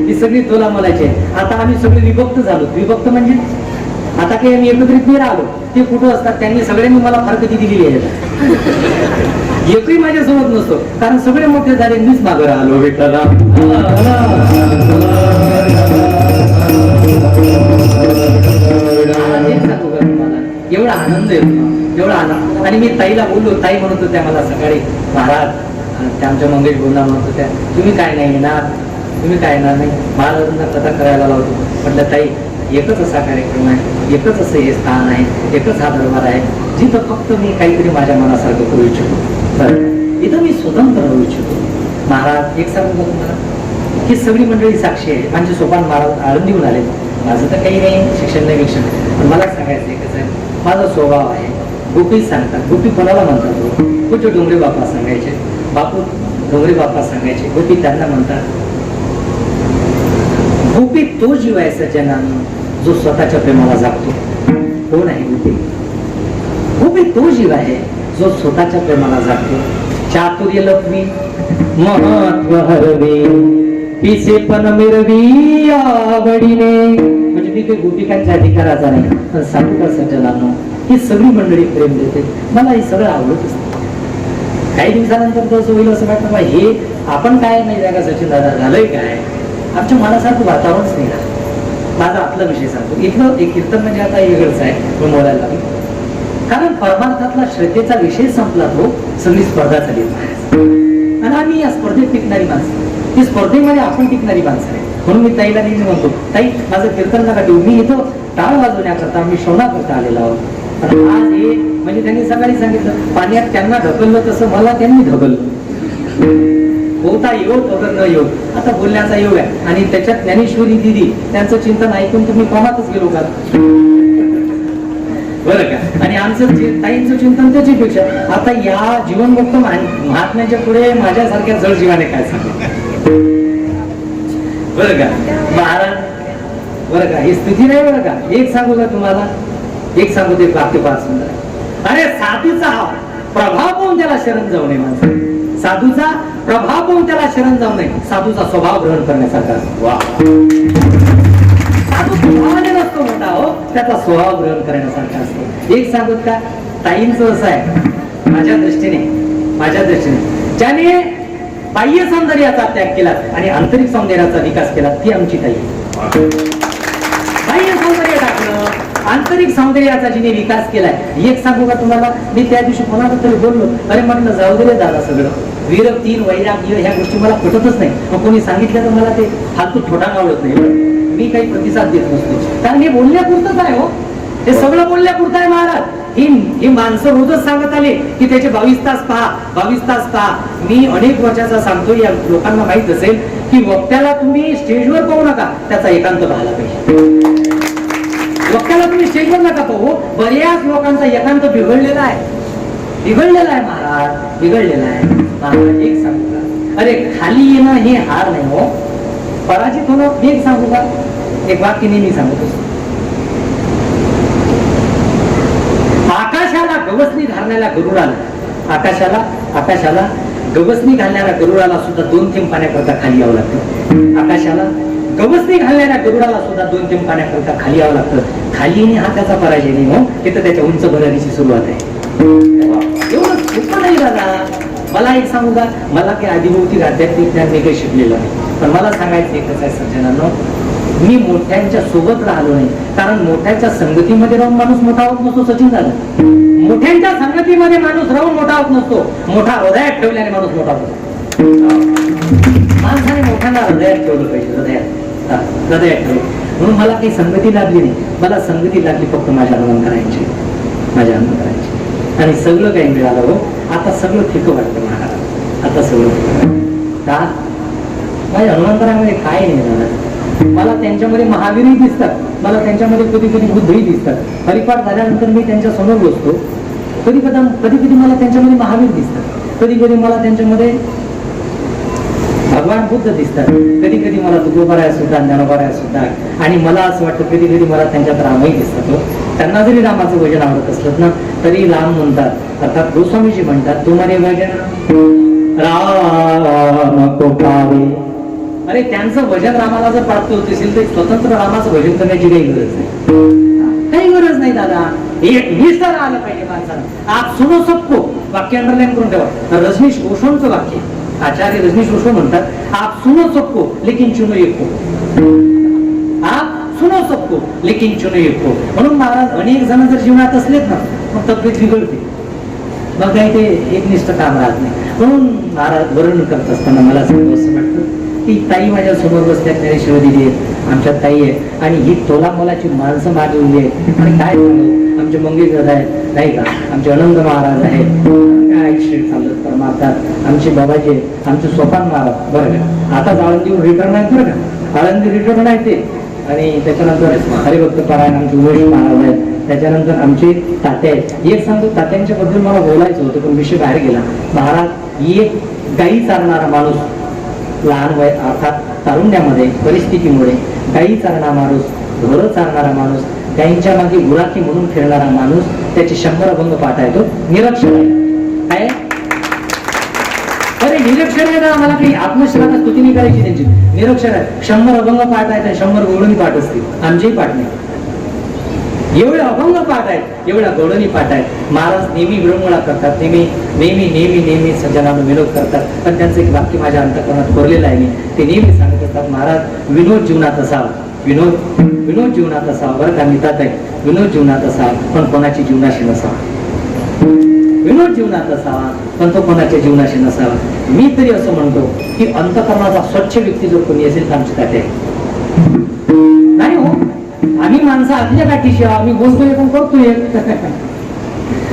ही सगळी तोला मोलाची आहेत. आता आम्ही सगळे विभक्त झालो. विभक्त म्हणजे आता काही आम्ही एकत्रित नाही राहिलो. ते कुठं असतात, त्यांनी सगळ्यांनी मला फार कधी दिलेली आहे. एकही माझ्यासोबत नसतो, कारण सगळे मोठे झाले, मीच मागं राहिलो भेटायला. एवढा आनंद येतो, एवढा आनंद. आणि मी ताईला बोललो, ताई म्हणत होत्या मला सकाळी, महाराज त्या आमच्या मंगेश बोलला म्हणत होत्या, तुम्ही काय नाही येणार, तुम्ही काय येणार नाही, महाराजांना कथा करायला लावतो. म्हटलं ताई, एकच असा कार्यक्रम आहे, एकच असं हे स्थान आहे, एकच हा दरबार आहे जिथं फक्त मी काहीतरी माझ्या मनासारखं करू इच्छितो. तर इथं मी स्वतंत्र राहू इच्छितो. महाराज एक सांगू का तुम्हाला, ही सगळी मंडळी साक्षी आहे. माझे सोपान महाराज आळंदीहून आले. माझं तर काही नाही, शिक्षण नाही विक्षण, पण मला सांगायचं एकच आहे, माझा स्वभाव आहे. गोपी सांगतात, गोपी कोणाला म्हणतात, कुठे डोंगरे बाप्पा सांगायचे, बापू डोंगरे बाप्पा सांगायचे, गोपी त्यांना म्हणतात. गोपी तो जीव आहे सज्जनांनो, जो स्वतःच्या प्रेमाला जागतो. कोण आहे गोपी? गोपी तो जीव आहे जो स्वतःच्या प्रेमाला जागतो. चातुर्य लपवी, महत्व हरवी, पिसे पण मिरवी आवडीने. म्हणजे मी काही गोपिकांच्या अधिकाराचा नाही, पण सांगू का सज्जनांनो, ही सगळी मंडळी प्रेम देते. मला हे सगळं आवडत असतं. काही दिवसानंतर तर असं होईल, असं वाटतं हे आपण काय नाही जागा सचिन दादा झालंय काय, आमच्या मनासारखं वातावरणच नाही झालं. माझा आपला विषय सांगतो. इथलं एक कीर्तन म्हणजे आता वेगळंच आहे, मी बोलायला लागलो. कारण परमार्थातला श्रद्धेचा विषय संपला, तो सगळी स्पर्धा झाली आणि आम्ही या स्पर्धेत टिकणारी माणसं, ती स्पर्धेमध्ये आपण टिकणारी माणसं आहे. म्हणून मी ताईला नेहमी म्हणतो, ताई माझं कीर्तन नका ठेवू, मी इथं टाळ वाजवण्याकरता, मी शोना करता आलेला आहोत. पण आज हे म्हणजे त्यांनी सकाळी सांगितलं, पाण्यात त्यांना ढकललं तसं मला त्यांनी ढकललं. होता योग वगैरे न योग, आता बोलण्याचा योग आहे. आणि त्याच्यात ज्ञानेश्वरी दिदी त्यांचं चिंतन ऐकून तुम्ही कोमातच गेलो का बरं का. आणि आमचं ताईंचं चिंतन त्याच्यापेक्षा, आता या जीवनमुक्त महात्म्याच्या पुढे माझ्यासारख्या जड जीवाने काय सांगू बरं का महाराज. बरं का, ही स्थिती नाही बरं का. एक सांगू का तुम्हाला, एक सांगू ते वाक्य फार सुंदर. अरे साधूचा हा प्रभाव पाहून त्याला शरण जाऊ नये. माणसं साधूचा प्रभाव पाहून त्याला शरण जाऊ नये. साधूचा स्वभाव ग्रहण करण्यासारखा. वा, साधू स्वभावाने नसतो मोठा हो, त्याचा स्वभाव ग्रहण करण्यासारखा असतो. एक सांगत का, ताईंचं असं आहे माझ्या दृष्टीने, ज्याने बाह्य सौंदर्याचा त्याग केला आणि आंतरिक सौंदर्याचा विकास केला, ती आमची ताई. बाह्य सौंदर्य टाकलं, आंतरिक सौंदर्याचा जिने विकास केलाय. एक सांगू का तुम्हाला, मी त्या दिवशी कोणाला तरी बोललो, अरे म्हटलं जाऊ दे दादा, सगळं वीर तीन वैराग्य ह्या गोष्टी मला पटतच नाही. मग कोणी सांगितलं तर मला ते फालतू छोटा आवडत नाही. मी काही प्रतिसाद देत नसतो, कारण हे बोलण्यापुरतंच आहे हो, हे सगळं बोलण्यापुरतं आहे महाराज. ही माणसं रोजच सांगत आले की त्याचे 22 तास पहा, 22 तास पहा. मी अनेक वर्षाचा सांगतो, या लोकांना माहित असेल की वक्त्याला तुम्ही स्टेजवर पाहू नका, त्याचा एकांत पाहायला पाहिजे. वक्त्याला तुम्ही स्टेजवर नका पाहू. बऱ्याच लोकांचा एकांत बिघडलेला आहे, बिघडलेला आहे महाराज, बिघडलेला आहे. महाराज एक सांगू का, अरे खाली येणं हे हार नाही हो, पराजित होणं. मी एक सांगू का, एक वाक्य नेहमी सांगतो, आकाशाला गवसणी घालणाऱ्या गरुडाला, आकाशाला गवसणी घालणाऱ्या गरुडाला सुद्धा 2 थेंब पाण्याकरता खाली यावं लागतं. आकाशाला गवसणी घालणाऱ्या गरुडाला सुद्धा 2 थेंब पाण्याकरता खाली यावं लागतं. खाली येणे हा त्याचा पराजय नाही हो, हे तर त्याच्या उंच भरारीची सुरुवात आहे. एवढं सोपं नाही दादा. मला एक सांगू का, मला काही आदिभोवती आध्यात्मिक ज्ञान मी काही शिकलेलं नाही, पण मला सांगायचं एकच आहे सज्जनांनो, मी मोठ्यांच्या सोबत राहिलो नाही. कारण मोठ्यांच्या संगतीमध्ये राहून माणूस मोठा होत नसतो. सचिन झालं, मोठ्यांच्या संगतीमध्ये माणूस राहून मोठा होत नसतो, मोठा हृदयात ठेवल्याने माणूस मोठा होतो. माणसाने मोठ्यांना हृदयात ठेवलं पाहिजे, हृदयात ठेवलं. म्हणून मला काही संगती लागली नाही, मला संगती लागली फक्त माझ्या हनुमंतरायांची, माझ्या हनुमंतरायांची. आणि सगळं काही मिळालं हो. आता सगळं फिकं वाटतं महाराज, आता सगळं का माझ्या हनुमंतरामध्ये काय नाही झालं. मला त्यांच्यामध्ये महावीरही दिसतात, मला त्यांच्यामध्ये कधी कधी बुद्धही दिसतात. हरिपाठ झाल्यानंतर मी त्यांच्या समोर बसतो, कधी कधी मला त्यांच्यामध्ये महावीर दिसतात, कधी कधी मला त्यांच्यामध्ये भगवान बुद्ध दिसतात, कधी कधी मला तुकोबाराय सुद्धा, ज्ञानोबाराय सुद्धा. आणि मला असं वाटतं कधी कधी मला त्यांच्यात रामही दिसतात हो. त्यांना जरी रामाचं भजन आवडत असलं ना तरी राम म्हणतात, अर्थात गोस्वामीजी म्हणतात, तुम्हारे भजन राम को पावे. अरे त्यांचं भजन रामाला जर प्राप्त होत असेल तर स्वतंत्र रामाचं भजन करण्याची काही गरज नाही, काही गरज नाही दादा. एक निष्ठा आलं पाहिजे माणसाला. आप सुनो सबको, वाक्य अंडरलाईन करून ठेवा. रजनीश ओशोंचं वाक्य, आचार्य रजनीश ओशो म्हणतात, आप सुनो सबको लेकिन चुनो एक को, आप सुनो सबको लेकिन चुनो एक को. म्हणून महाराज अनेक जण जर जीवनात असलेत ना मग तब्येत बिघडते, मग काही ते एकनिष्ठ काम राहत नाही. म्हणून महाराज वर्णन करत असताना मला असं वाटतं ती ताई माझ्या समोर बसल्यात, त्याने शिव दिली आहे, आमच्या ताई आहे. आणि ही तोला मोलाची माणसं मागवली आहेत. आणि काय सांगू, आमचे मंगेशदादा आहेत नाही का, आमचे अनंत महाराज आहेत, काय श्री चालत परमार्थात आमचे बाबाजी, आमचे सोपान महाराज बरं का. आता आळंदीवर रिटर्न आहेत बरं का, आळंदी रिटर्न आहेत ते. आणि त्याच्यानंतर हरिभक्त पारायण आमचे उमेश महाराज आहेत. त्याच्यानंतर आमचे तात्या आहेत. एक सांगतो, तात्यांच्या बद्दल मला बोलायचं होतं पण विषय बाहेर गेला. महाराज एक गाई चालणारा माणूस, लहान वय अर्थात तारुण्यामध्ये परिस्थितीमुळे गाई चालणारा माणूस, ढोरं चालणारा माणूस, गाईंच्या मागे गुराखी म्हणून फिरणारा माणूस, त्याचे 100 अभंग पाठ आहे. तो निरक्षर आहे. अरे निरक्षर आहे ना, मला काही आत्मश्रद्धा स्तुती नाही करायची त्यांची. निरक्षर आहे, 100 अभंग पाठ आहेत, 100 गवळणी पाठ असतील. आमचेही पाठ नाही, एवढे अभंग पाठ आहेत, एवढ्या गवळणी पाठ आहेत. महाराज नेहमी विरंगुळा करतात, नेहमी नेहमी नेहमी नेहमी सज्जनांना विनोद करतात. पण त्यांचं एक वाक्य माझ्या अंतःकरणात कोरलेलं आहे. ते नेहमी सांगत असतात, महाराज विनोद जीवनात असावा, विनोद जीवनात असावा बरं का मितात आहे. विनोद जीवनात असावा पण कोणाची जीवनाशी नसावा. विनोद जीवनात असावा पण तो कोणाच्या जीवनाशी नसावा. मी तरी असं म्हणतो की अंतःकरणाचा स्वच्छ व्यक्ती जर कोणी असेल तर आमची ताटे नाही हो. आम्ही माणसं आपल्या गाठीशी आम्ही बोलतोय पण करतोय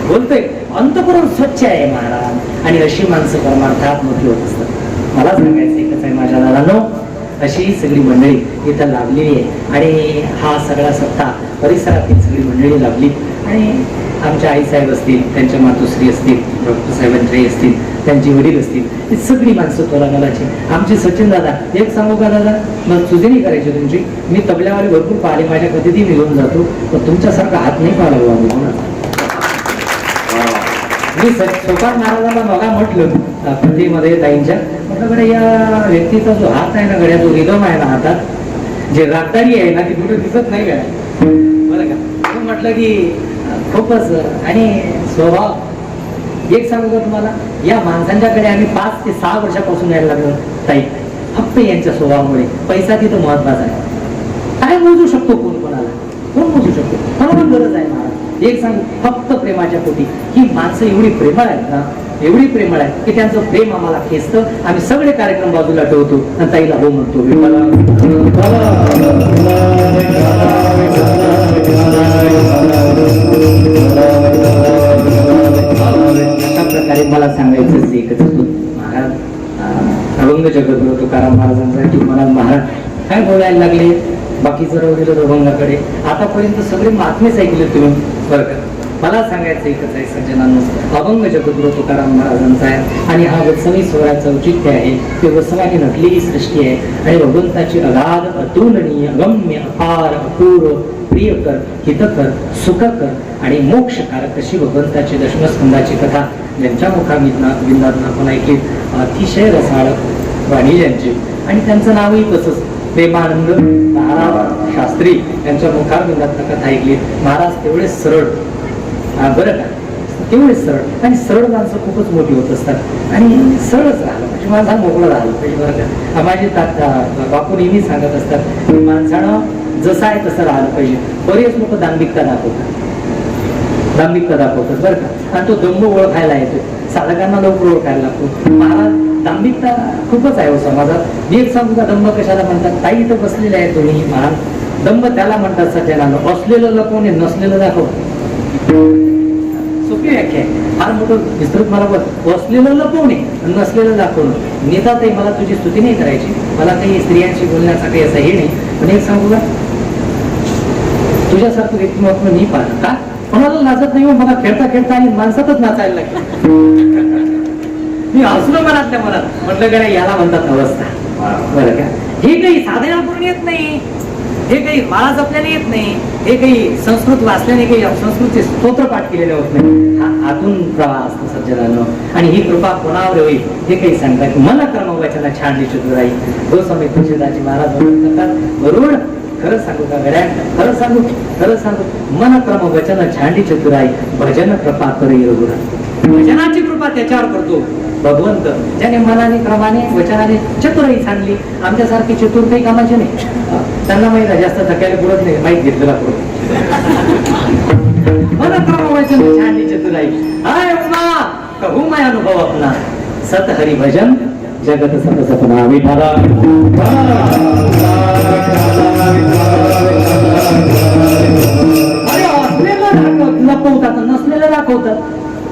बोलतोय. अंतःकरण स्वच्छ आहे महाराज, आणि अशी माणसं परमार्थात मोठी होत असतात. मला सांगायचं एकच आहे माझ्या दादांनो, अशी सगळी मंडळी इथं लाभलेली आहे. आणि हा सगळा सत्ता परिसरातील सगळी मंडळी लाभली. आणि आमच्या आईसाहेब असतील, त्यांच्या मातोश्री असतील, डॉक्टर साहेबांचे असतील, त्यांची वडील असतील, ही सगळी माणसं तोला मोलाची. आमचे सचिन दादा, एक सांगू का दादा, मला सुजनी करायची तुमची. मी तबल्यावाले भरपूर पाहिले, माझ्या कधीही मी घेऊन जातो, पण तुमच्यासारखा हात नाही पाहिला बाबा. मी सोपान महाराजांना बघा म्हटलं कथेमध्ये ताईंच्या, म्हटलं या व्यक्तीचा जो हात आहे ना गड्या, जो रिदम आहे ना हातात, जे रागदारी आहे ना ती कुठे दिसत नाही का बरं का. म्हटलं की खूपच. आणि स्वभाव एक सांगू का तुम्हाला, या माणसांच्याकडे आम्ही 5 ते 6 वर्षापासून यायला लागलो ताई, फक्त यांच्या स्वभावामुळे. पैसा तिथं महत्वाचा आहे, काय मोजू शकतो कोण कोणाला, कोण मोजू शकतो, कोणाला गरज आहे महाराज. एक सांगू, फक्त प्रेमाच्या पोटी. ही माणसं एवढी प्रेमळ आहेत ना, एवढी प्रेमळ आहे की त्यांचं प्रेम आम्हाला खेचतं. आम्ही सगळे कार्यक्रम बाजूला ठेवतो आणि ताईला हो म्हणतो. अशा प्रकारे मला सांगायचं एकच होतं महाराज, अभंग जगद्गुरु तुकाराम महाराजांसाठी मला महाराज काय बोलायला लागले. बाकीचं राहू दिलं अभंगाकडे. आतापर्यंत सगळे महात्मेच ऐकले तुम्ही बरं का. मला सांगायचं एकच आहे सज्जनांनो, अभंग जगद्गुरु तुकाराम महाराजांचा आहे आणि हा वत्सवी स्वराचं औचित्य आहे. ते वत्सवाने नटलेली सृष्टी आहे आणि भगवंताची अगाध अतुलनीय अगम्य अपार अपूर्व प्रियकर हितकर सुखकर आणि मोक्षकारक अशी भगवंताची दशमस्कंदाची कथा ज्यांच्या मुखाबिंदातून आपण ऐकली, अतिशय रसाळ वाणी ज्यांची आणि त्यांचं नावही तसंच प्रेमानंद महाराज शास्त्री यांच्या मुखाबिंदातून कथा ऐकली. महाराज तेवढे सरळ बरं का, तेवढे सरळ आणि सरळ माणसं खूपच मोठी होत असतात आणि सरळच राहिलं म्हणजे माझा मोकळं राहिलं पाहिजे बरं का. माझे बापू नेहमी सांगत असतात की माणसानं जसं आहे तसं राहिलं पाहिजे. बरेच लोक दांभिकता दाखवतात बरं का आणि तो दंभ ओळखायला येतो, साधकांना लवकर ओळखायला लागतो. महाराज दांभिकता खूपच आहे हो समाजात. मी एक सांगू का दंभ कशाला म्हणतात? ताई इथं बसलेले आहेत दोन्ही महाराज. दंभ त्याला म्हणतात सज्जनानं असलेलं लपवणे नसलेलं दाखव. सोपी व्याख्या आहे, फार मोठं विस्तृत मला असलेलं लपवणे नसलेलं दाखवणं. नेताताई मला तुझी स्तुती नाही करायची, मला काही स्त्रियांशी बोलण्याचा काही असं हे नाही, पण एक सांगू का तुझ्यासारखं व्यक्तिमत्व मी पाहिलं का कोणाला नाचत नाही. मला खेळता खेळता आणि माणसातच नाचायला लागेल. मी हसलो मनातल्या मनात, म्हटलं का नाही याला म्हणतात अवस्था बरं का. हे काही साधना करून येत नाही, हे काही माळा जपल्याने येत नाही, हे काही संस्कृत वाचल्याने काही संस्कृतचे स्तोत्र पाठ केलेले होत नाही. हा आतून प्रवाह असतो सज्जनांनो आणि ही कृपा कोणावर होईल हे काही सांगतात. मन क्रमवाचना छानली चतुराई गोस्वामी तुळशीदासजी महाराज म्हणतात वरुण खरं सांगू का गड्या, खरं सांगू मन क्रम वचन छांडी चतुराई भजन कृपा करी रघुरा. भजनाची कृपा त्याच्यावर करतो भगवंत ज्याने मनाने क्रमाने वचनाने चतुराई छानली. आमच्यासारखी चतुर काही कामाचे नाही, त्यांना माहित आहे जास्त थकायला पुरत नाही, माहीत घेतलेला पुरत. मन क्रम वचन छांडी चतुराई हाय उमा कहू मैं अनुभव अपना सत हरि भजन जगत सत सपना विठाला. लपवतात नसलेलं दाखवतात.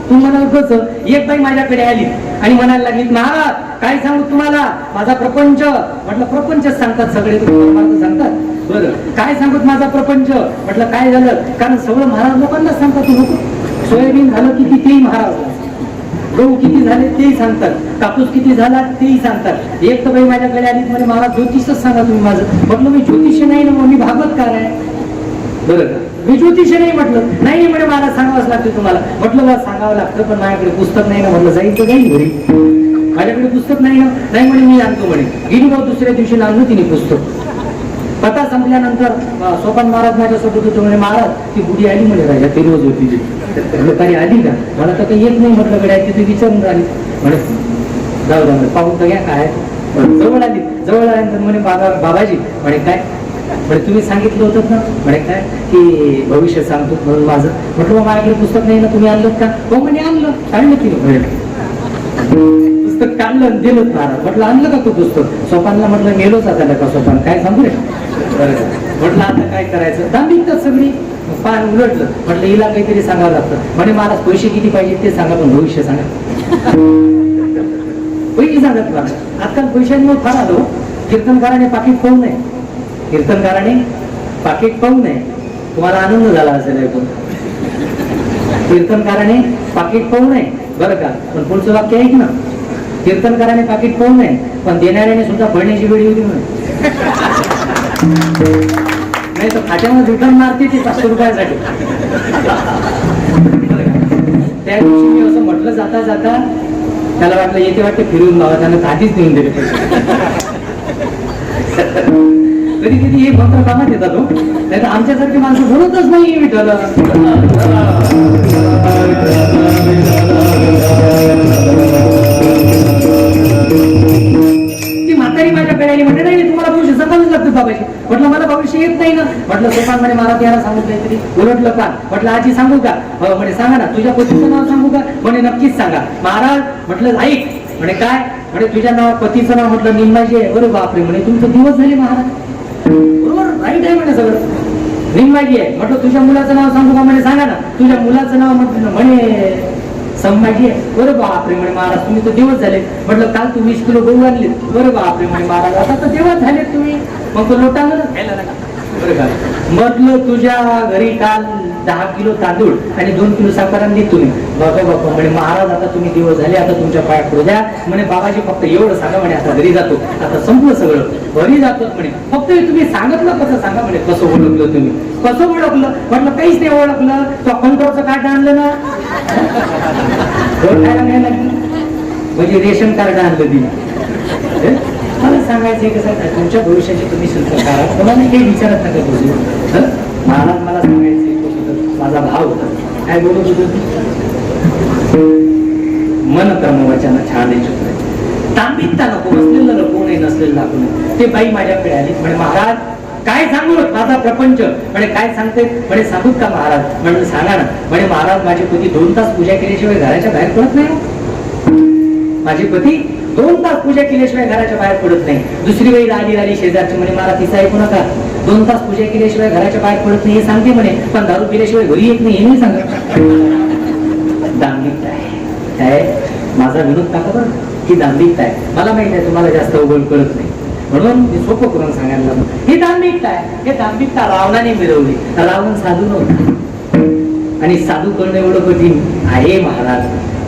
तू म्हणाल कसं? एक बाई माझ्याकडे आली आणि म्हणायला लागली महाराज काय सांगू तुम्हाला माझा प्रपंच. म्हटलं प्रपंच सांगतात सगळे सांगतात बरं काय सांगू माझा प्रपंच. म्हटलं काय झालं? कारण सगळं महाराज लोकांना सांगतात. तू नको सोयाबीन झालं किती तेही महाराज, गहू किती झाले तेही सांगतात, कापूस किती झाला तेही सांगतात. एक तर बाई माझ्याकडे आली म्हणे महाराज ज्योतिषच सांगा तुम्ही माझं. म्हटलं मी ज्योतिष नाही ना, मी भागवतकार आहे बरं का. मी ज्योतिष नाही म्हटलं. नाही म्हणे मला सांगावंच लागतं तुम्हाला. म्हटलं मला सांगावं लागतं पण माझ्याकडे पुस्तक नाही ना. म्हटलं जाईल तर जाईल घरी, माझ्याकडे पुस्तक नाही ना. नाही म्हणे मी आणतो म्हणे. गेली भाऊ दुसऱ्या दिवशी आणलं तिने पुस्तक. कथा संपल्यानंतर सोपान महाराज माझ्यासोबत होतो म्हणे महाराज ती बुडी आली म्हणे राजा ती रोज होती काही आली का. मला तर काही येत नाही म्हटलं गड्या तिथे विचारून आली म्हणे जाऊ द्या पाहून तर घ्या काय. जवळ आल्यानंतर म्हणे बाबाजी म्हणे काय. म्हणे तुम्ही सांगितलं होतं ना म्हणे काय की भविष्य सांगतो म्हणून माझं. म्हटलं माझ्याकडे पुस्तक नाही ना तुम्ही आणलं का. हो म्हणे आणलं. काढलं तिने पुस्तक काढलं दिलं महाराज. म्हटलं आणलं का तू पुस्तक. सोपानला म्हटलं मेलोच आता का सोपान काय सांगू रे. म्हटलं आता काय करायचं दांभिकतात सगळी. पान उलटलं म्हटलं हिला काहीतरी सांगावं लागतं. म्हणे महाराज पैसे किती पाहिजे ते सांगा पण भविष्य सांगा. पैसे सांगत महाराज. आजकाल पैशांमुळे फार आलो. कीर्तनकाराने पाकिट पाहू नये, कीर्तनकाराने पाकिट पाहू नये. तुम्हाला आनंद झाला असेल ऐकून. कीर्तनकाराने पाकिट पाहू नये बरं का. पण पुढचं वाक्य ऐक ना. कीर्तनकाराने पाकिट पाहू नये पण देणाऱ्याने सुद्धा पडण्याची वेळ होती म्हणे. नाही तर खात्यामध्ये रिटर्न मारते ते 500 रुपयासाठी. त्या दिवशी मी असं म्हटलं जाता जाता त्याला वाटलं येते वाटते फिरून बाबा त्यानं आधीच देऊन दिले पैसे. कधी कधी हे मंत्र कामात येतात हो. नाही तर आमच्यासारखी माणसं बोलतच नाही विठ्ठल. ती म्हातारी माझ्याकडे आली म्हणजे नाही तुम्हाला भविष्य सांगावंच लागतं बाबाजी. म्हटलं मला भविष्य येत नाही ना. म्हटलं सोपान म्हणे मला त्याला सांगू काहीतरी उलटलं का. म्हटलं आजी सांगू का. हो म्हणे सांगा ना. तुझ्या पतीचं नाव सांगू का. म्हणे नक्कीच सांगा महाराज. म्हटलं ऐक म्हणे काय. म्हणे तुझ्या नाव पतीचं नाव. म्हटलं निम्माजी आहे. बरं बापरे म्हणे तुमचे दिवस झाले महाराज. बरोबर राईट आहे म्हणे सगळं. रिंगबाजी आहे. म्हटलं तुझ्या मुलाचं नाव सांगू का? म्हणे सांगा ना. तुझ्या मुलाचं नाव म्हणे संभाजी आहे. बरं बापरे म्हणे महाराज तुम्ही तर दिवस झाले. म्हटलं काल तू 20 किलो गहू आणले. बरं बापरे म्हणे महाराज आता तर दिवस झाले तुम्ही. मग तो लोटांगण खायला नका. बरं का म्हटलं तुझ्या घरी काल 10 किलो तांदूळ आणि 2 किलो साखर आणली तुम्ही. बाबा बाबा म्हणे महाराज आता तुम्ही दिवस झाले आता तुमच्या पायात पडू द्या. म्हणे बाबाजी फक्त एवढं सांगा म्हणे आता घरी जातो. आता संपलं सगळं घरी जातो म्हणे. फक्त तुम्ही सांगितलं कसं सांगा म्हणे. कसं ओळखलं तुम्ही? कसं ओळखलं? म्हटलं काहीच नाही ओळखलं. तो कंट्रोलचं कार्ड आणलं ना म्हणजे रेशन कार्ड आणलं तिने. मला सांगायचं कसं तुमच्या भविष्याची तुम्ही सुद्धा करा. कोणाला काही विचारत नका तुझे. महाराज मला सांगायचं माझा भाव होता. काय बोलत होतो? मन कर्म वचन छान तांबिकता नको. नसलेलं नको नाही नसलेलं दाखवू नये. ते बाई माझ्याकडे आली म्हणे महाराज काय सांगू माझा प्रपंच. म्हणे काय सांगते? म्हणे सांगूत का महाराज? म्हणजे सांगा ना. म्हणे महाराज माझे पती 2 तास पूजा केल्याशिवाय घराच्या बाहेर पडत नाही. माझे पती 2 तास पूजा केल्याशिवाय घराच्या बाहेर पडत नाही. दुसरी वेळी राली शेजारची म्हणे मला तिचा ऐकू नका. 2 तास पूजा केल्याशिवाय घराच्या बाहेर पडत नाही हे सांगते म्हणे. पण दारू पिल्याशिवाय घरी येत नाही हे नाही सांगत. दांभिकता आहे. काय माझा विनोद टाका बरं. ही दांभिकता आहे. मला माहिती आहे तुम्हाला जास्त उघड कळत नाही म्हणून मी सोपं करून सांगायला लागलो. ही दांभिकता आहे. हे दांभिकता रावणाने मिळवली. रावण साधू नव्हता आणि साधू करणं एवढं कठीण आहे महाराज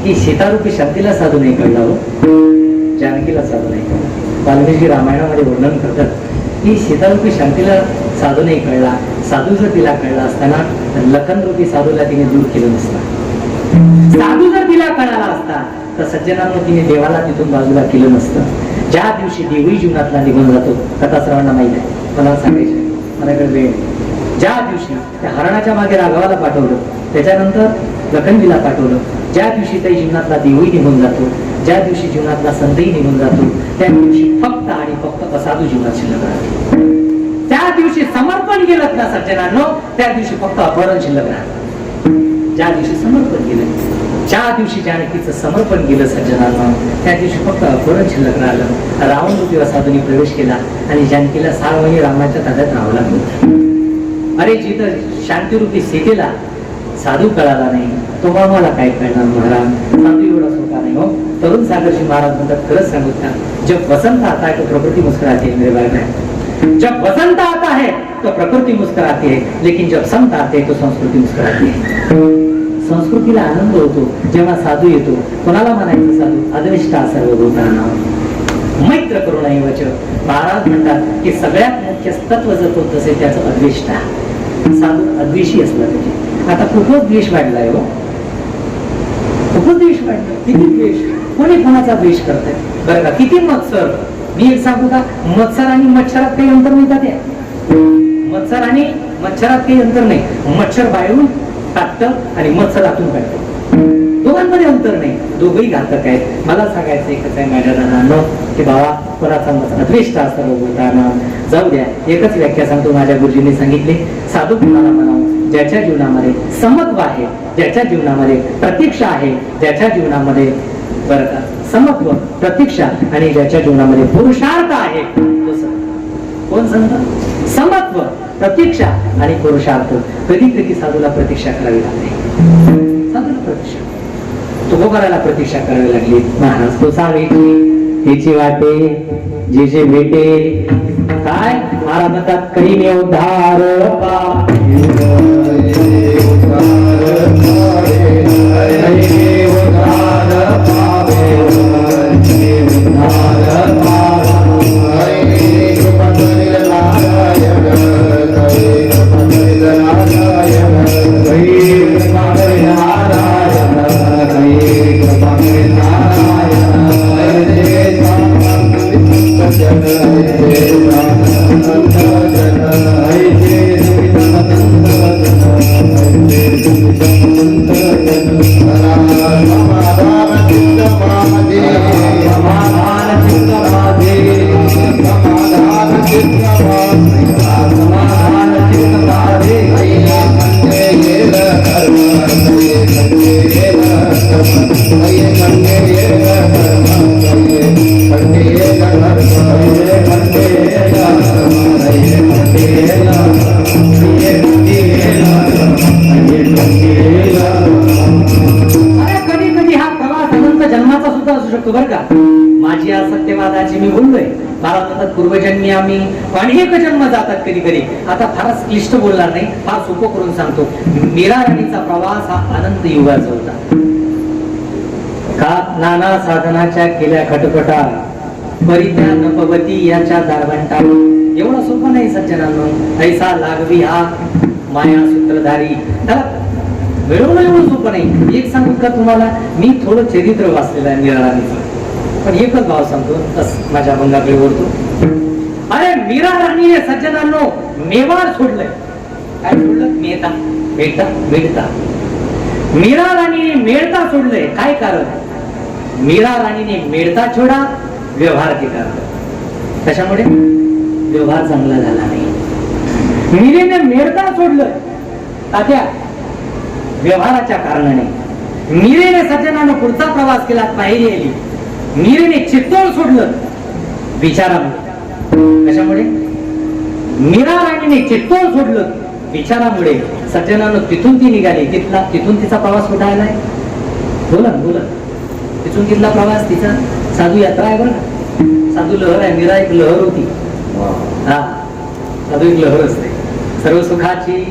की सीतारूपी शक्तीला साधू नाही कळला हो. जानकीला साधू नाही कळला. वाल्मिकी रामायणामध्ये वर्णन करतात की सीतारूपी शांतीला साधू नाही कळला. साधू जर तिला कळला असताना तर लखन रूपी साधूला तिने दूर केलं नसतं. साधू जर तिला कळाला असता तर सज्जनांना तिने देवाला तिथून बाजूला केलं नसतं. ज्या दिवशी देवही जीवनातला निघून जातो कथा सर्वांना माहिती आहे. मला सांगायचं माझ्याकडे वेळ. ज्या दिवशी त्या हरणाच्या मागे राघवाला पाठवलं त्याच्यानंतर लखनजीला पाठवलं. ज्या दिवशी त्या जीवनातला देवही निघून जातो ज्या दिवशी जीवनातला संतही निघून जातो त्या दिवशी फक्त आणि फक्त असाधू जीवनात शिल्लक राहतो. त्या दिवशी समर्पण केलं ना सज्जनांनो त्या दिवशी फक्त अपहरण शिल्लक राहतं. ज्या दिवशी समर्पण केलं ज्या दिवशी जानकीचं समर्पण केलं सज्जनांना त्या दिवशी फक्त अपहरण शिल्लक राहिलं. रावण रूपी असाधूने प्रवेश केला आणि जानकीला 6 महिने रामाच्या ताब्यात राहावं लागलं. अरे जिथं शांतीरूपी सीतेला साधू कळाला नाही तो मला काय कळणार महाराज. साधू एवढा सोपा नाही हो. तरुण सागरजी महाराज म्हणतात खरंच सांगू का जब वसंत आता है तो प्रकृति मुस्कुराती है मेरे भाई. जब वसंत आता है तो प्रकृति मुस्कुराती है लेकिन जब संत आते हैं तो संस्कृती मुस्कुराती है. संस्कृतीला आनंद होतो जेव्हा साधू येतो. कोणाला म्हणायचं साधू? अद्वेष्टा सर्वभूताना मैत्र करुणाईवच. महाराज म्हणतात की सगळ्यात मुख्य तत्व जर होत असेल त्याचं अद्वेष्टा. साधू अद्वेषी असला पाहिजे. आता खूपच द्वेष वाढलाय हो. खूपच द्वेष वाढला. किती द्वेष. कोणी कोणाचा द्वेष करताय बरं का. किती मत्सर. मी एक सांगू का मत्सर आणि मच्छरात काही अंतर नाही का? त्या मत्सर आणि मच्छरात काही अंतर नाही. मच्छर बाहेरून टाकतं आणि मत्सर आतून काढतं. दोघांमध्ये अंतर नाही. दोघंही घातक आहेत. मला सांगायचं एकच आहे माझ्या दादांनो की बाबा कोणाचा अद्वेष्टा सर्वभूताना. जाऊ द्या एकच व्याख्या सांगतो माझ्या गुरुजींनी सांगितले. साधू कुणाला म्हणावं ज्याच्या जीवनामध्ये समत्व आहे ज्याच्या जीवनामध्ये प्रतीक्षा आहे ज्याच्या जीवनामध्ये बरं का समत्व प्रतीक्षा आणि ज्याच्या जीवनामध्ये पुरुषार्थ आहे तो संत. कोण संत? समत्व प्रतीक्षा आणि पुरुषार्थ. कधी कधी साधूला प्रतीक्षा करावी लागते. साधूला प्रतीक्षा तुकोबाराला प्रतीक्षा करावी लागली. महाराज तो सावेची हिची वाटे जे जे भेटे काय महाराज म्हणतात करीने उद्धार Yeah. जन्माचा सुद्धा असू शकतो बरं का. माझी आज सत्यवादाची मी बोललोय. मला म्हणतात पूर्वजन्मी आम्ही अनेक जन्म जातात कधी कधी. आता फारच क्लिष्ट बोलणार नाही, फार सोपं करून सांगतो. मीरा राणीचा प्रवास हा आनंद युगाचा होता. का नाना साधनाच्या केल्या खटपटा परित्या नपवती याच्या दारवंटा. एवढं सोपं नाही सज्जनांनो. ऐसा लागवी हा माया सूत्रधारी. त्याला मिळवणं एवढं सोपं नाही. एक सांगू का तुम्हाला, मी थोडं चरित्र वाचलेलं आहे मीरा राणीचं, पण एकच भाव सांगतो बस माझ्या भंगाकडे ओढतो. अरे मीरा राणीने सज्जनांनो मेवाड सोडलंय. काय सोडलं? मेहता मेळता मेळता. मीरा राणीने मेळता सोडलंय. काय कारण? मीरा राणीने मेळता छोडा व्यवहार केला. त्याच्यामुळे व्यवहार चांगला झाला नाही. मीरेने मेळता सोडलं तात्या व्यवहाराच्या कारणाने. मीरेने सज्जनानं पुढचा प्रवास केला, पायरी आली. मीरेने चित्तोड सोडलं विचारामुळे. कशामुळे? मीरा राणीने चित्तोड सोडलं विचारामुळे. सज्जनानं तिथून ती निघाली. तिथून तिचा प्रवास कुठे आलाय? बोला बोला. तिथून तिथला प्रवास तिचा साधू यात्रा आहे बरं. साधू लहर आहे. मीरा एक लहर होती. हा, साधू एक लहर असते. सर्व सुखाची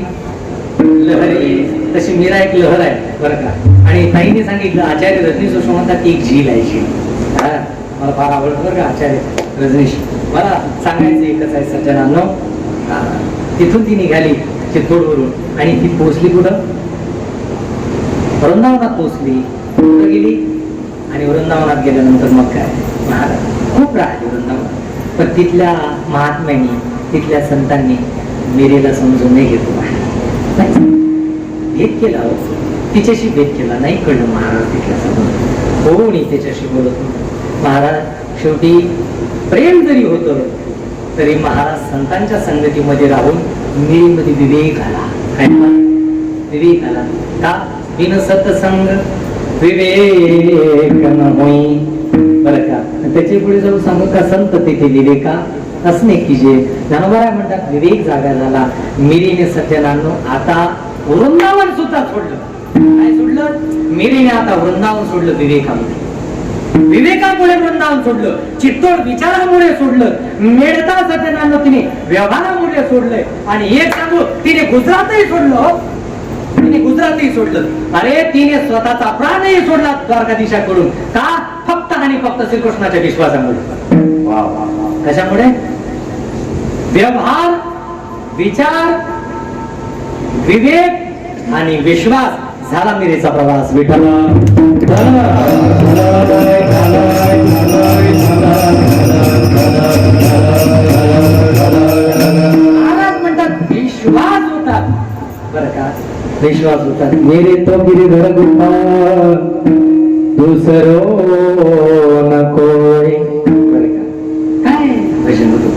लहरी तशी मीरा एक लहर आहे बरं का. आणि ताईने सांगितलं, आचार्य रजनीश जोशी म्हणतात ती एक झील आहे. झील मला फार आवडतं बरं का आचार्य रजनीश. मला सांगायचं एकच आहे सज्जनांनो, तिथून ती निघाली चित्तोडवरून आणि ती पोहोचली कुठं? वृंदावनात पोहोचली. कुठं गेली? आणि वृंदावनात गेल्यानंतर मग काय महाराज खूप राहिली वृंदावनात. पण तिथल्या महात्म्यांनी तिथल्या संतांनी मीरेला समजून नाही घेतो. भेद केला, तिच्याशी भेद केला नाही. कळलं महाराज तिथल्या समोर कोणी त्याच्याशी बोलत नाही. महाराज शेवटी प्रेम जरी होतं तरी महाराज संतांच्या संगतीमध्ये राहून मीरेमध्ये विवेक आला. काय विवेक आला? का? बिन सत्संग विवेक न होई. बरं का. त्याच्या पुढे जाऊन सांगू का, संत तेथे विवेका असणे की जे ज्ञानोबा म्हणतात विवेक जागा झाला. मीरेने सज्जनांनो आता वृंदावन सुद्धा सोडलं. काय सोडलं? मीरेने आता वृंदावन सोडलं विवेकामुळे. विवेकामुळे वृंदावन सोडलं. चित्तोड विचारामुळे सोडलं. मेळता सज्जनांनो तिने व्यवहारामुळे सोडलंय. आणि एक सांगू, तिने गुजरातही सोडलं. तिने गुजरातही सोडलं. अरे तिने स्वतःचा प्राणही सोडला द्वारकाधीशाकडून. का? फक्त आणि फक्त श्रीकृष्णाच्या विश्वासामुळे. कशामुळे? व्यवहार, विचार, विवेक आणि विश्वास झाला मीरेचा प्रवास. विठ्ठल महाराज म्हणतात विश्वास होता बरं का. विश्वास होता. मेरे तो गिरिधर गोपाल दुसरो न कोई. काय भजन होतं.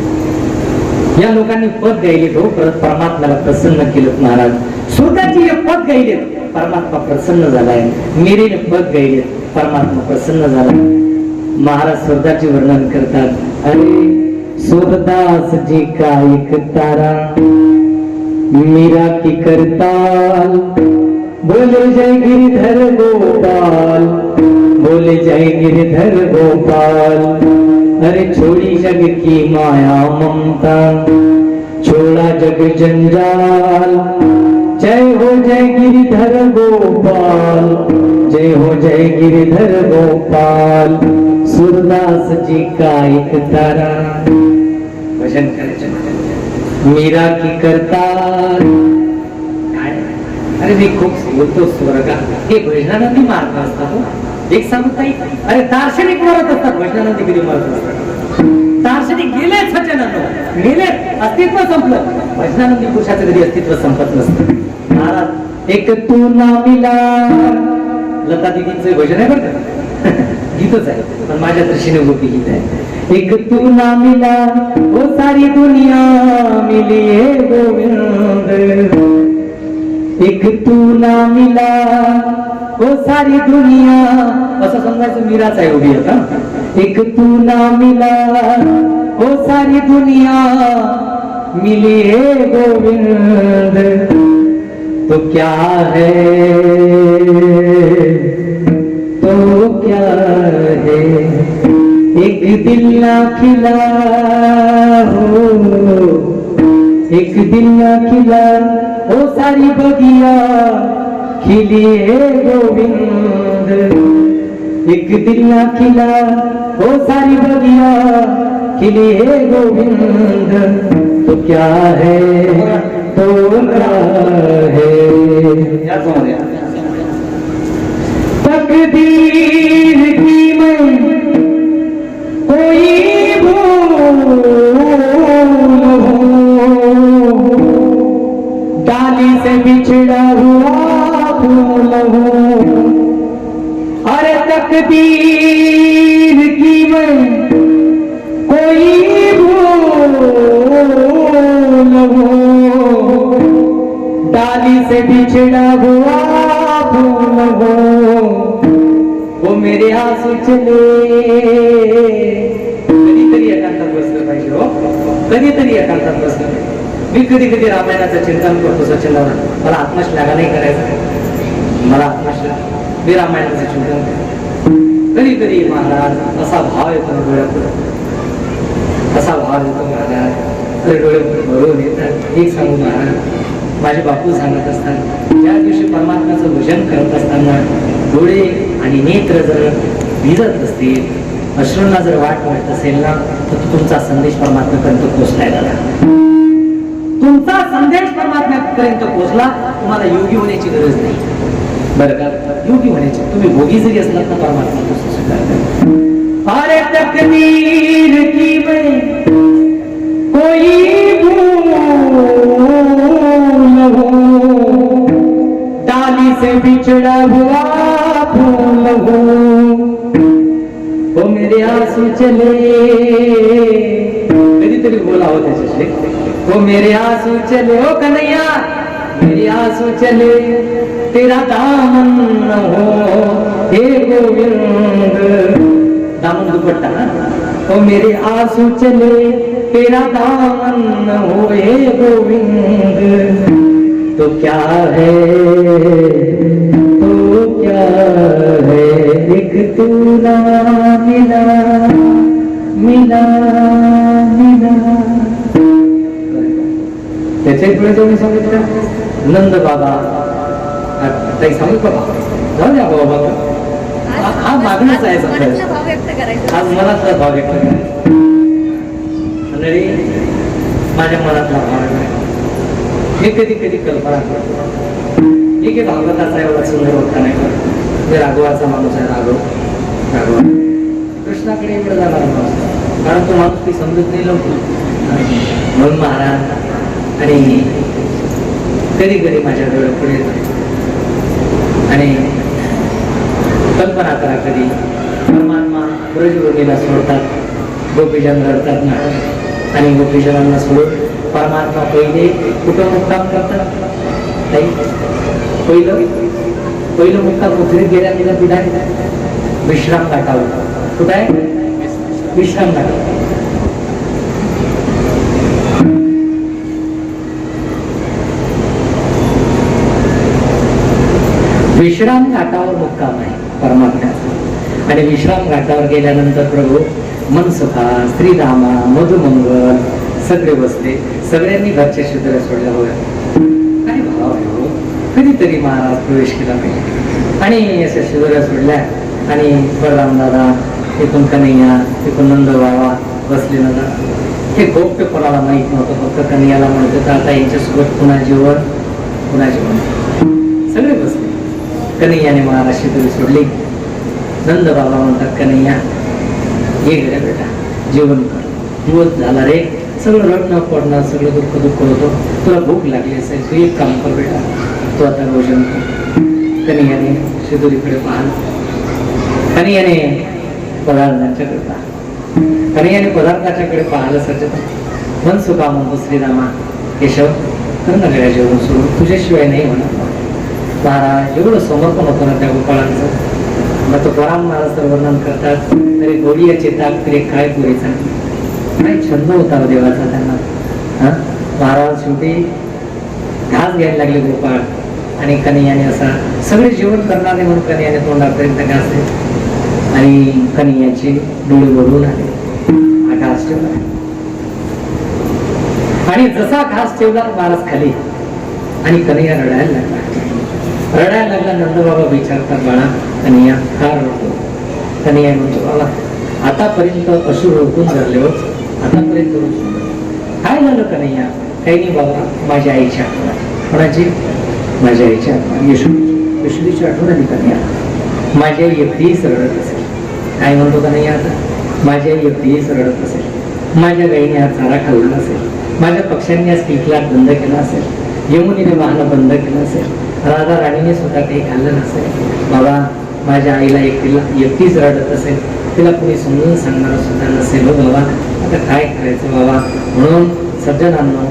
या लोकांनी पद गायले तो परमात्म्याला प्रसन्न केलं. महाराज स्वर्गाची हे पद गायले, परमात्मा प्रसन्न झालाय. मीरेने पद गायले, परमात्मा प्रसन्न झालाय. महाराज स्वर्गाचे वर्णन करतात. अरे सूरदास जी का एक तारा मीरा की करताल. बोले जय गिरिधर गोपाल, बोले जय गिरिधर गोपाल. अरे छोड़ी जग की माया ममता, छोड़ा जग जंजाल. जय हो जय गिरिधर गोपाल, जय हो जय गिरिधर गोपाल. सूरदास जी का एक तारा. भजन करायचं मीरा की करताल. अरे मी खूप बोलतो स्वर्गा. हे भजनानंदी मार्ग असतात. एक सांगू ताई, अरे दार्शनिक मरत असतात, भजनानंदी कधी मरत असतात. दार्शनिक गेले सज्जनांनो, गेले, अस्तित्व संपलं. भजनानंदी पुरुषाचं कधी अस्तित्व संपत नसतं. महाराज एक तू ना मिला. लता दिदींचं भजन आहे बरं का. गीतच आहे पण माझ्या दृष्टीने गोपी गीत आहे. एक तू ना मिला वो सारी दुनिया मिली है गोविंद. एक तू ना मिला वो सारी दुनिया. असं समजायचं मीराच आहे उभी आता. एक तू ना मिला वो सारी दुनिया मिली है गोविंद. तो क्या है तो क्या है एक दिल ना खिला हो, एक दिल ना खिला ओ सारी बगिया खिली है गोविंद, एक दिल ना खिला ओ सारी बगिया खिली है गोविंद, तो क्या है तो क्या है तकदीर की मैं कोई भूल हो, डाली से बिछड़ा हुआ फूल हो, अरे तकदीर की मैं कोई भूल हो, डाली से बिछड़ा हुआ फूल हो, वो मेरे आंसू चले. कधीतरी एकांतात बसलं पाहिजे हो, कधीतरी एकांतात बसलं पाहिजे. मी कधी कधी रामायणाचं चिंतन करतो सचिनला, मला आत्मश्लाघा नाही करायचा, मला आत्मश्लाघा, मी रामायणाचं चिंतन करतो. कधी कधी महाराज असा भाव येतो डोळ्यापुढे, असा भाव येतो महाराज, तर डोळे भरून येतात. एक सांगू महाराज, माझे बापू सांगत असतात, ज्या दिवशी परमात्म्याचं भजन करत असताना डोळे आणि नेत्र जर भिजत असतील, अश्रूंना जर वाट मिळत असेल ना, तर तुमचा संदेश परमात्म्यापर्यंत पोहोचलाय दादा. तुमचा संदेश परमात्म्यापर्यंत पोहोचला, तुम्हाला योगी होण्याची गरज नाही बरं का. योगी होण्याची, तुम्ही भोगी जरी असलात तर परमात्मा पोहोचू शकता. अरे तकदीर की मैं कोई भूल हो, डाली से बिछड़ा हुआ फूल हो, वो मेरे आंसू चले. कधीतरी बोलावं त्याच्याशी, वो मेरे आंसू चले ओ कन्हैया, मेरे आंसू चले, तेरा दामन हो हे गोविंद. दामन दुपट्टा ना, ओ मेरे आंसू चले, तेरा दामन हो हे गोविंद, तो क्या है तो क्या है एक तू ना मिला मिला मिला. त्याच्या पुढे तुम्ही सांगितलं नंद बाबा, ताई सांगू का जाऊ द्या बाबा, हा मागणंच आहे सध्या, आज मनातला भाव व्यक्त करायचा. मंडळी, माझ्या मनातला भाव आहे. मी कधी कधी कल्पना करतो, मी काही भागवताचा एवढा सुंदर होता नाही करतो, मी राघवाचा माणूस आहे. राघव कृष्णाकडे एवढं जाणार माणूस, कारण तो माणूस ती समजत नाही लवकर, म्हणून महाराज. आणि कधी कधी माझ्या डोळ्यापुढे येतो आणि कल्पना करा, कधी परमात्मा ब्रजभूमीला सोडतात, गोपीजन रडतात ना, आणि गोपीजनांना सोडून परमात्मा पहिले कुठं मुक्काम करतात ताई? पहिलं मुक्काम उतरीत गेल्यानंतर कुठं आहे? विश्राम घाटावर. कुठं आहे? विश्राम घाटावर. विश्राम घाटावर मुक्काम आहे परमात्म्याचा. आणि विश्राम घाटावर गेल्यानंतर प्रभू मनसुखा, श्रीरामा, मधुमंगल सगळे बसले. सगळ्यांनी घरचे शिदरे सोडल्या. होय, काय भाव आहे हो. कधीतरी महाराज प्रवेश केला पाहिजे. आणि अशा शिदोऱ्या सोडल्या आणि बलराम दादा, एकूण कन्हैया, एकूण नंद बाबा बसले ना. हे गोप्य कोणाला माहित नव्हतं, फक्त कन्हैयाला म्हणत होतं आता यांच्यासोबत पुन्हा जेवण सगळे बसले. कन्हैयाने महाराज शिदोरी सोडली. नंद बाबा म्हणतात कन्हैया ये घरे बेटा, जेवण कर, दिवस झाला रे, सगळं रडणं पडणं सगळं दुःख होतं, तुला भूक लागली असेल, तू एक काम कर बेटा, तू आता भोजन कर. कन्हैयाने शिदोरीकडे पाहिलं. कन्हैयाने पदार्थांच्याकडे पाहिलं. कन्हैयाने पदार्थाच्याकडे पाहिलं. सचत मनसुखा म्हणतो श्रीरामा, केशव कर ना गड्या जेवण सुरू, तुझ्याशिवाय नाही होणार. महाराज एवढं समर्पण होतं ना त्या गोपाळांचं. मग तो बराम महाराज तर वर्णन करतात, तरी गोडियाचे ताक तरी काय पुरेचा, काय छंद होता देवाचा त्यांना. महाराज शेवटी घास घ्यायला लागले गोपाळ. आणि कन्हैयाने असा सगळे जेवण करणारे म्हणून कन्याने तोंडापर्यंत घासले आणि कन्याचे डोळे वरून आले. हा घास ठेवला आणि जसा घास ठेवला महाराज खाली आणि कन्हैया रडायला लागला. नंद बाबा विचारतात, बाळा कन्हैया का रडतो? कन्हैया म्हणतो, बाबा आतापर्यंत अश्रू रोखून धरले हो, आतापर्यंत रोखून धरले. काय झालं कन्हैया? काही नाही बाबा, माझ्या आईची आठवण आली. कोणाची? माझ्या आईची आठवण, यशोदेची आठवण आली कन्हैया. माझी आई एकटीच रडत असेल. काय म्हणतो कन्हैया आता? माझी आई एकटीच रडत असेल. माझ्या गाईने हा चारा खाल्ला नसेल, माझ्या पक्ष्यांनी आज किलकिलाट बंद केला असेल, यमुनेने वाहनं बंद केलं असेल, राधा राणीने सुद्धा काही खाल्लं नसेल. बाबा माझ्या आईला एकटीच रडत असेल, तिला कोणी समजून सांगणार सुद्धा नसेल. हो बाबा, आता काय करायचं बाबा? म्हणून सज्जनांनो,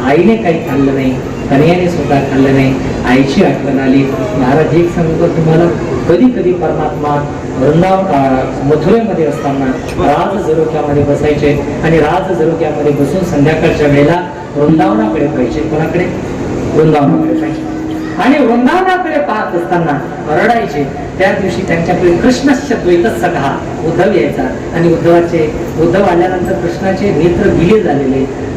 आईने काही खाल्लं नाही, कन्हैयाने सुद्धा खाल्लं नाही, आईची आठवण आली. महाराज एक सांगतो तुम्हाला, कधी कधी परमात्मा मथुरेमध्ये असताना राज झरोक्यामध्ये बसायचे आणि राज झरोक्यामध्ये बसून संध्याकाळच्या वेळेला वृंदावनाकडे पाहिजे. कोणाकडे? वृंदावनाकडे पाहिजे. आणि वृंदावनाकडे पाहत असताना रडायचे. त्या दिवशी त्यांच्याकडे कृष्णस्य द्वैतच सखा उद्धव यायचा आणि उद्धव आल्यानंतर कृष्णाचे नेत्र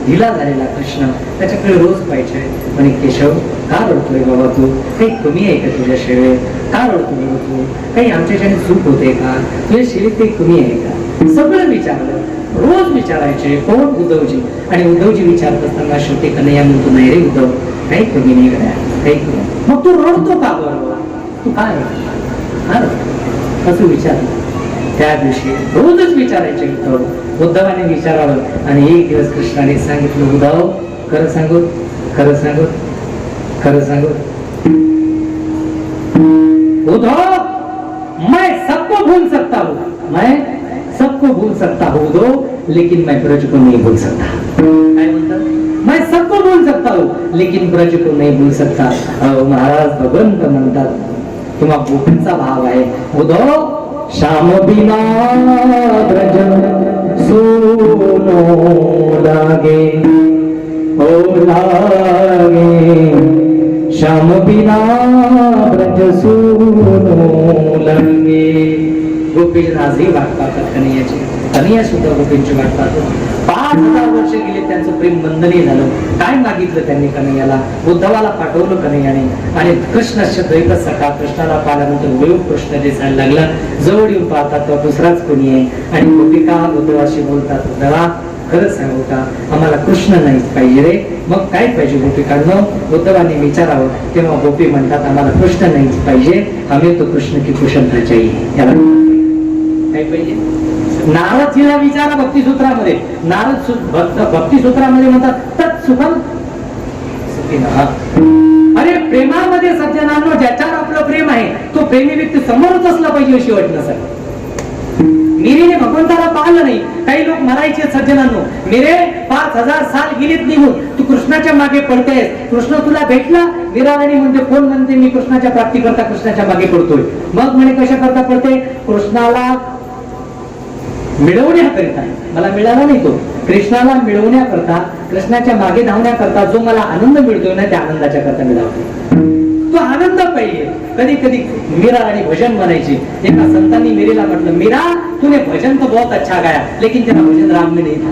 ढिला झालेला कृष्ण त्याच्याकडे रोज पाहिजे. म्हणे, केशव का रडतोय बाबा तू? काही कमी आहे का तुझ्या शेवेत? का रडतोय तू? काही आमच्याच्याने चूक होते का? तुझ्या शेवेत काही कमी आहे का? सगळं विचारलं, रोज विचारायचे. कोण? उद्धवजी. आणि उद्धवजी विचारत असताना शेवटी कन्हैया म्हणतो, नाही रे उद्धव, काही कमी नाही गड्या, काही कमी. मग तू रडतो का बरोबर? तू काय कसं विचारलं? त्या दिवशी रोजच विचारायचे उद्धवाने विचारावं. आणि एक दिवस कृष्णाने सांगितलं, उद्धव खरं सांगू, खरं सांगू, खरं सांगू उद्धव, मैं सबको भूल सकता हूँ, मैं सबको भूल सकता हूँ उद्धव, लेकिन मैं ब्रज को नहीं भूल सकता. काय म्हणतात? मैं सबको भूल सकता हूँ लेकिन ब्रज को नहीं भूल सकता. महाराज भगवंत म्हणतात किंवा गोपींचा भाव आहे, उद्धव श्याम बिना ब्रज सुनो लागे, ओ लागे, श्याम बिना ब्रज सुनो लागे. गोपीजन आजही वाट पाहतात कन्हैयाची, कन्हैया सुद्धा गोपींची वाट पाहतो. 5000 वर्ष गेले, त्यांचं प्रेम बंद नाही झालं. काय मागितलं त्यांनी कन्हैयाला? उद्धवाला पाठवलं कन्हैयाने आणि कृष्णाच्या द्वैत सखा कृष्णाला पाहिल्यानंतर वयोग कृष्ण दिसायला लागला. जवळ येऊन पाहतात तर दुसराच कोणी आहे आणि गोपिका उद्धवाशी बोलतात, उद्धवा खरंच सांगू का, आम्हाला कृष्ण नाहीच पाहिजे रे. मग काय पाहिजे गोपिकांनो? उद्धवाने विचारावं तेव्हा गोपी म्हणतात, आम्हाला कृष्ण नाहीच पाहिजे, हमें तो कृष्ण की कुशलता चाहिए. याला काय पाहिजे? नारदजीला विचारा भक्तिसूत्रामध्ये. नारद भक्तिसूत्रामध्ये म्हणतात, तत्सुखम सुखिनः. अरे प्रेमामध्ये सज्जनांनो, ज्याच्यावर आपलं प्रेम आहे तो प्रेमी व्यक्ती समोरच असला पाहिजे अशी अट नसेल. मिरीने भगवंताला पाहिलं नाही. काही लोक म्हणायचे सज्जनांनो, मिरे 5000 साल गेलीत निघून, तू कृष्णाच्या मागे पडतेस, कृष्ण तुला भेटला? मीराराणी म्हणते, कोण म्हणते मी कृष्णाच्या प्राप्ती करता कृष्णाच्या मागे पडतोय? मग म्हणे कशा करता पडते? कृष्णाला मिळवण्याकरिता. मला मिळाला नाही तो, कृष्णाला मिळवण्याकरता, कृष्णाच्या मागे धावण्याकरता जो मला आनंद मिळतोय ना, त्या आनंदाच्या करता मी धावतो. तो आनंद पाहिजे. कधी कधी मीरा आणि भजन म्हणायची. एका संतांनी मीरेला म्हटलं, मीरा तूने भजन तो बहुत अच्छा गाया लेकिन तेरा भजन राग में नहीं था.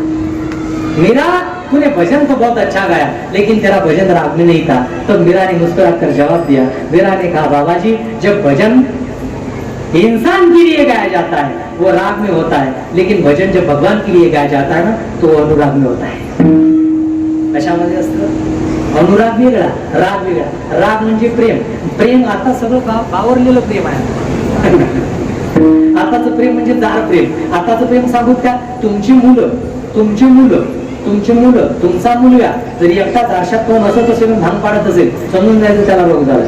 मीरा तूने भजन तो बहुत अच्छा गाया लेकिन तेरा भजन राग में नहीं था. तो मीरा ने मुस्कुरा कर जवाब दिया. मीरा ने कहा, बाबा जी जब भजन इंसान के लिए गाया जाता है वो राग में होता है, लेकिन भजन जब भगवान के लिए गाया जाता है ना तो वो अनुराग में होता है. कशामध्ये असतं? अनुराग वेगळा, राग वेगळा. राग म्हणजे प्रेम. प्रेम आता सगळं बावरलेलं प्रेम आहे. आताच प्रेम म्हणजे जार प्रेम. आताच प्रेम सांगू का? तुमची मुलं, तुमचा मुलगा जरी एकटाच आरशात तोंड असत असेल, भांग पाडत असेल, समजून जायचं त्याला रोग झाला.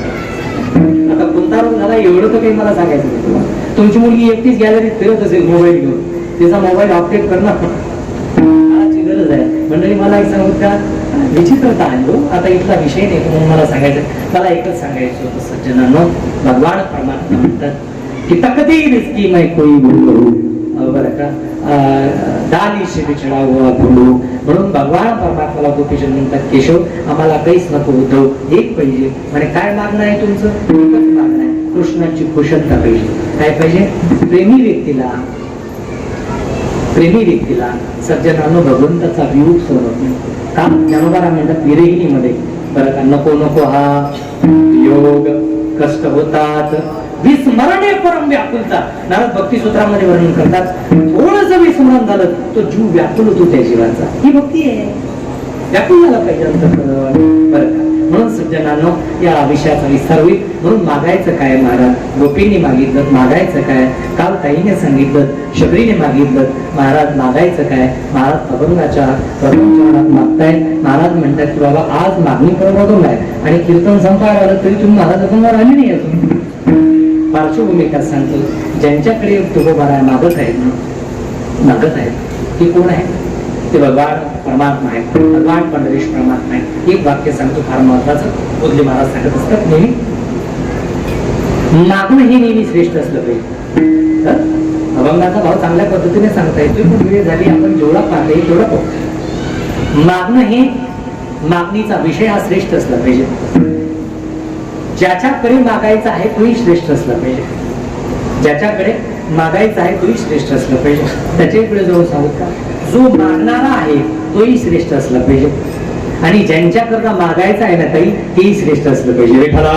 आता कोणता रोग झाला एवढं तर काही मला सांगायचं नाही तुम्हाला. तुमची मुलगी एकटीच गॅलरीत फिरत असेल मोबाईल घेऊन, तिचा मोबाईल अपडेट करणं गरज आहे. मंडळी मला एक सांगू का, विचित्रता आहे. आता इथला विषय नाही म्हणून मला सांगायचं, मला एकच सांगायचं होतं सज्जनांनो, भगवान परमात्मा म्हणतात की तकदीर इसकी मैं कोई भूलू, बरं का, डाली से बिछड़ा हुआ भूलू. म्हणून भगवान परमात्माला गोपीजन म्हणतात, केशव आम्हाला काहीच नको, उद्धव एक पाहिजे. म्हणे काय मागणं आहे तुमचं? एकच मागणं आहे, कृष्णाची कुशलता पाहिजे. काय पाहिजे? प्रेमी व्यक्तीला सज्जनानं भगवंताचा वियोग सहन होत नाही. का? ज्ञानोबा म्हणतात विरहिणीमध्ये बरं का, नको नको हा योग कष्ट होतात, विस्मरणे परम व्याकुलता. नारद भक्ती सूत्रामध्ये वर्णन करतात, थोडंसं विस्मरण झालं तो जीव व्याकुल होतो त्या जीवाचा. ही भक्ती आहे, व्याकुल झाला पाहिजे अंतःकरण. बरं का, म्हणून सज्जनांनो या विषयाचा विस्तार होईल. म्हणून मागायचं काय महाराज? गोपींनी मागितलं, मागायचं काय? काल ताईने सांगितलं, शबरीने मागितलं, महाराज मागायचं काय? महाराज अभंगाच्या प्रथम मागतायत. महाराज म्हणतात की बाबा आज मागणी करून आहे आणि कीर्तन संपायला आलं तरी तुम्ही महाराज अभंगावर आले नाही अजून. पार्श्वभूमिका सांगतो, ज्यांच्याकडे तुकोबारा मागत आहेत ते कोण आहे? ते भगवान परमात्मा आहे, भगवान पंढरीश परमात्मा आहे. एक वाक्य सांगतो फार महत्वाचं, बोधले महाराज सांगत असतात नेहमी, मागणं हे नेहमी श्रेष्ठ असलं पाहिजे. तर अभंगाचा भाव चांगल्या पद्धतीने सांगता येतोय, पण वेळ झाली आपण जेवढा पाहता तेवढा पाहू. मागणं हे मागणीचा विषय हा श्रेष्ठ असला पाहिजे. ज्याच्याकडे मागायचं आहे तोही श्रेष्ठ असला पाहिजे. ज्याच्याकडे मागायचं आहे तोही श्रेष्ठ असला पाहिजे. त्याच्याकडे जाऊन सांगू का, जो मागणारा आहे तोही श्रेष्ठ असला पाहिजे आणि ज्यांच्याकरता मागायचं आहे ना ताई तेही श्रेष्ठ असलं पाहिजे. विठ्ठला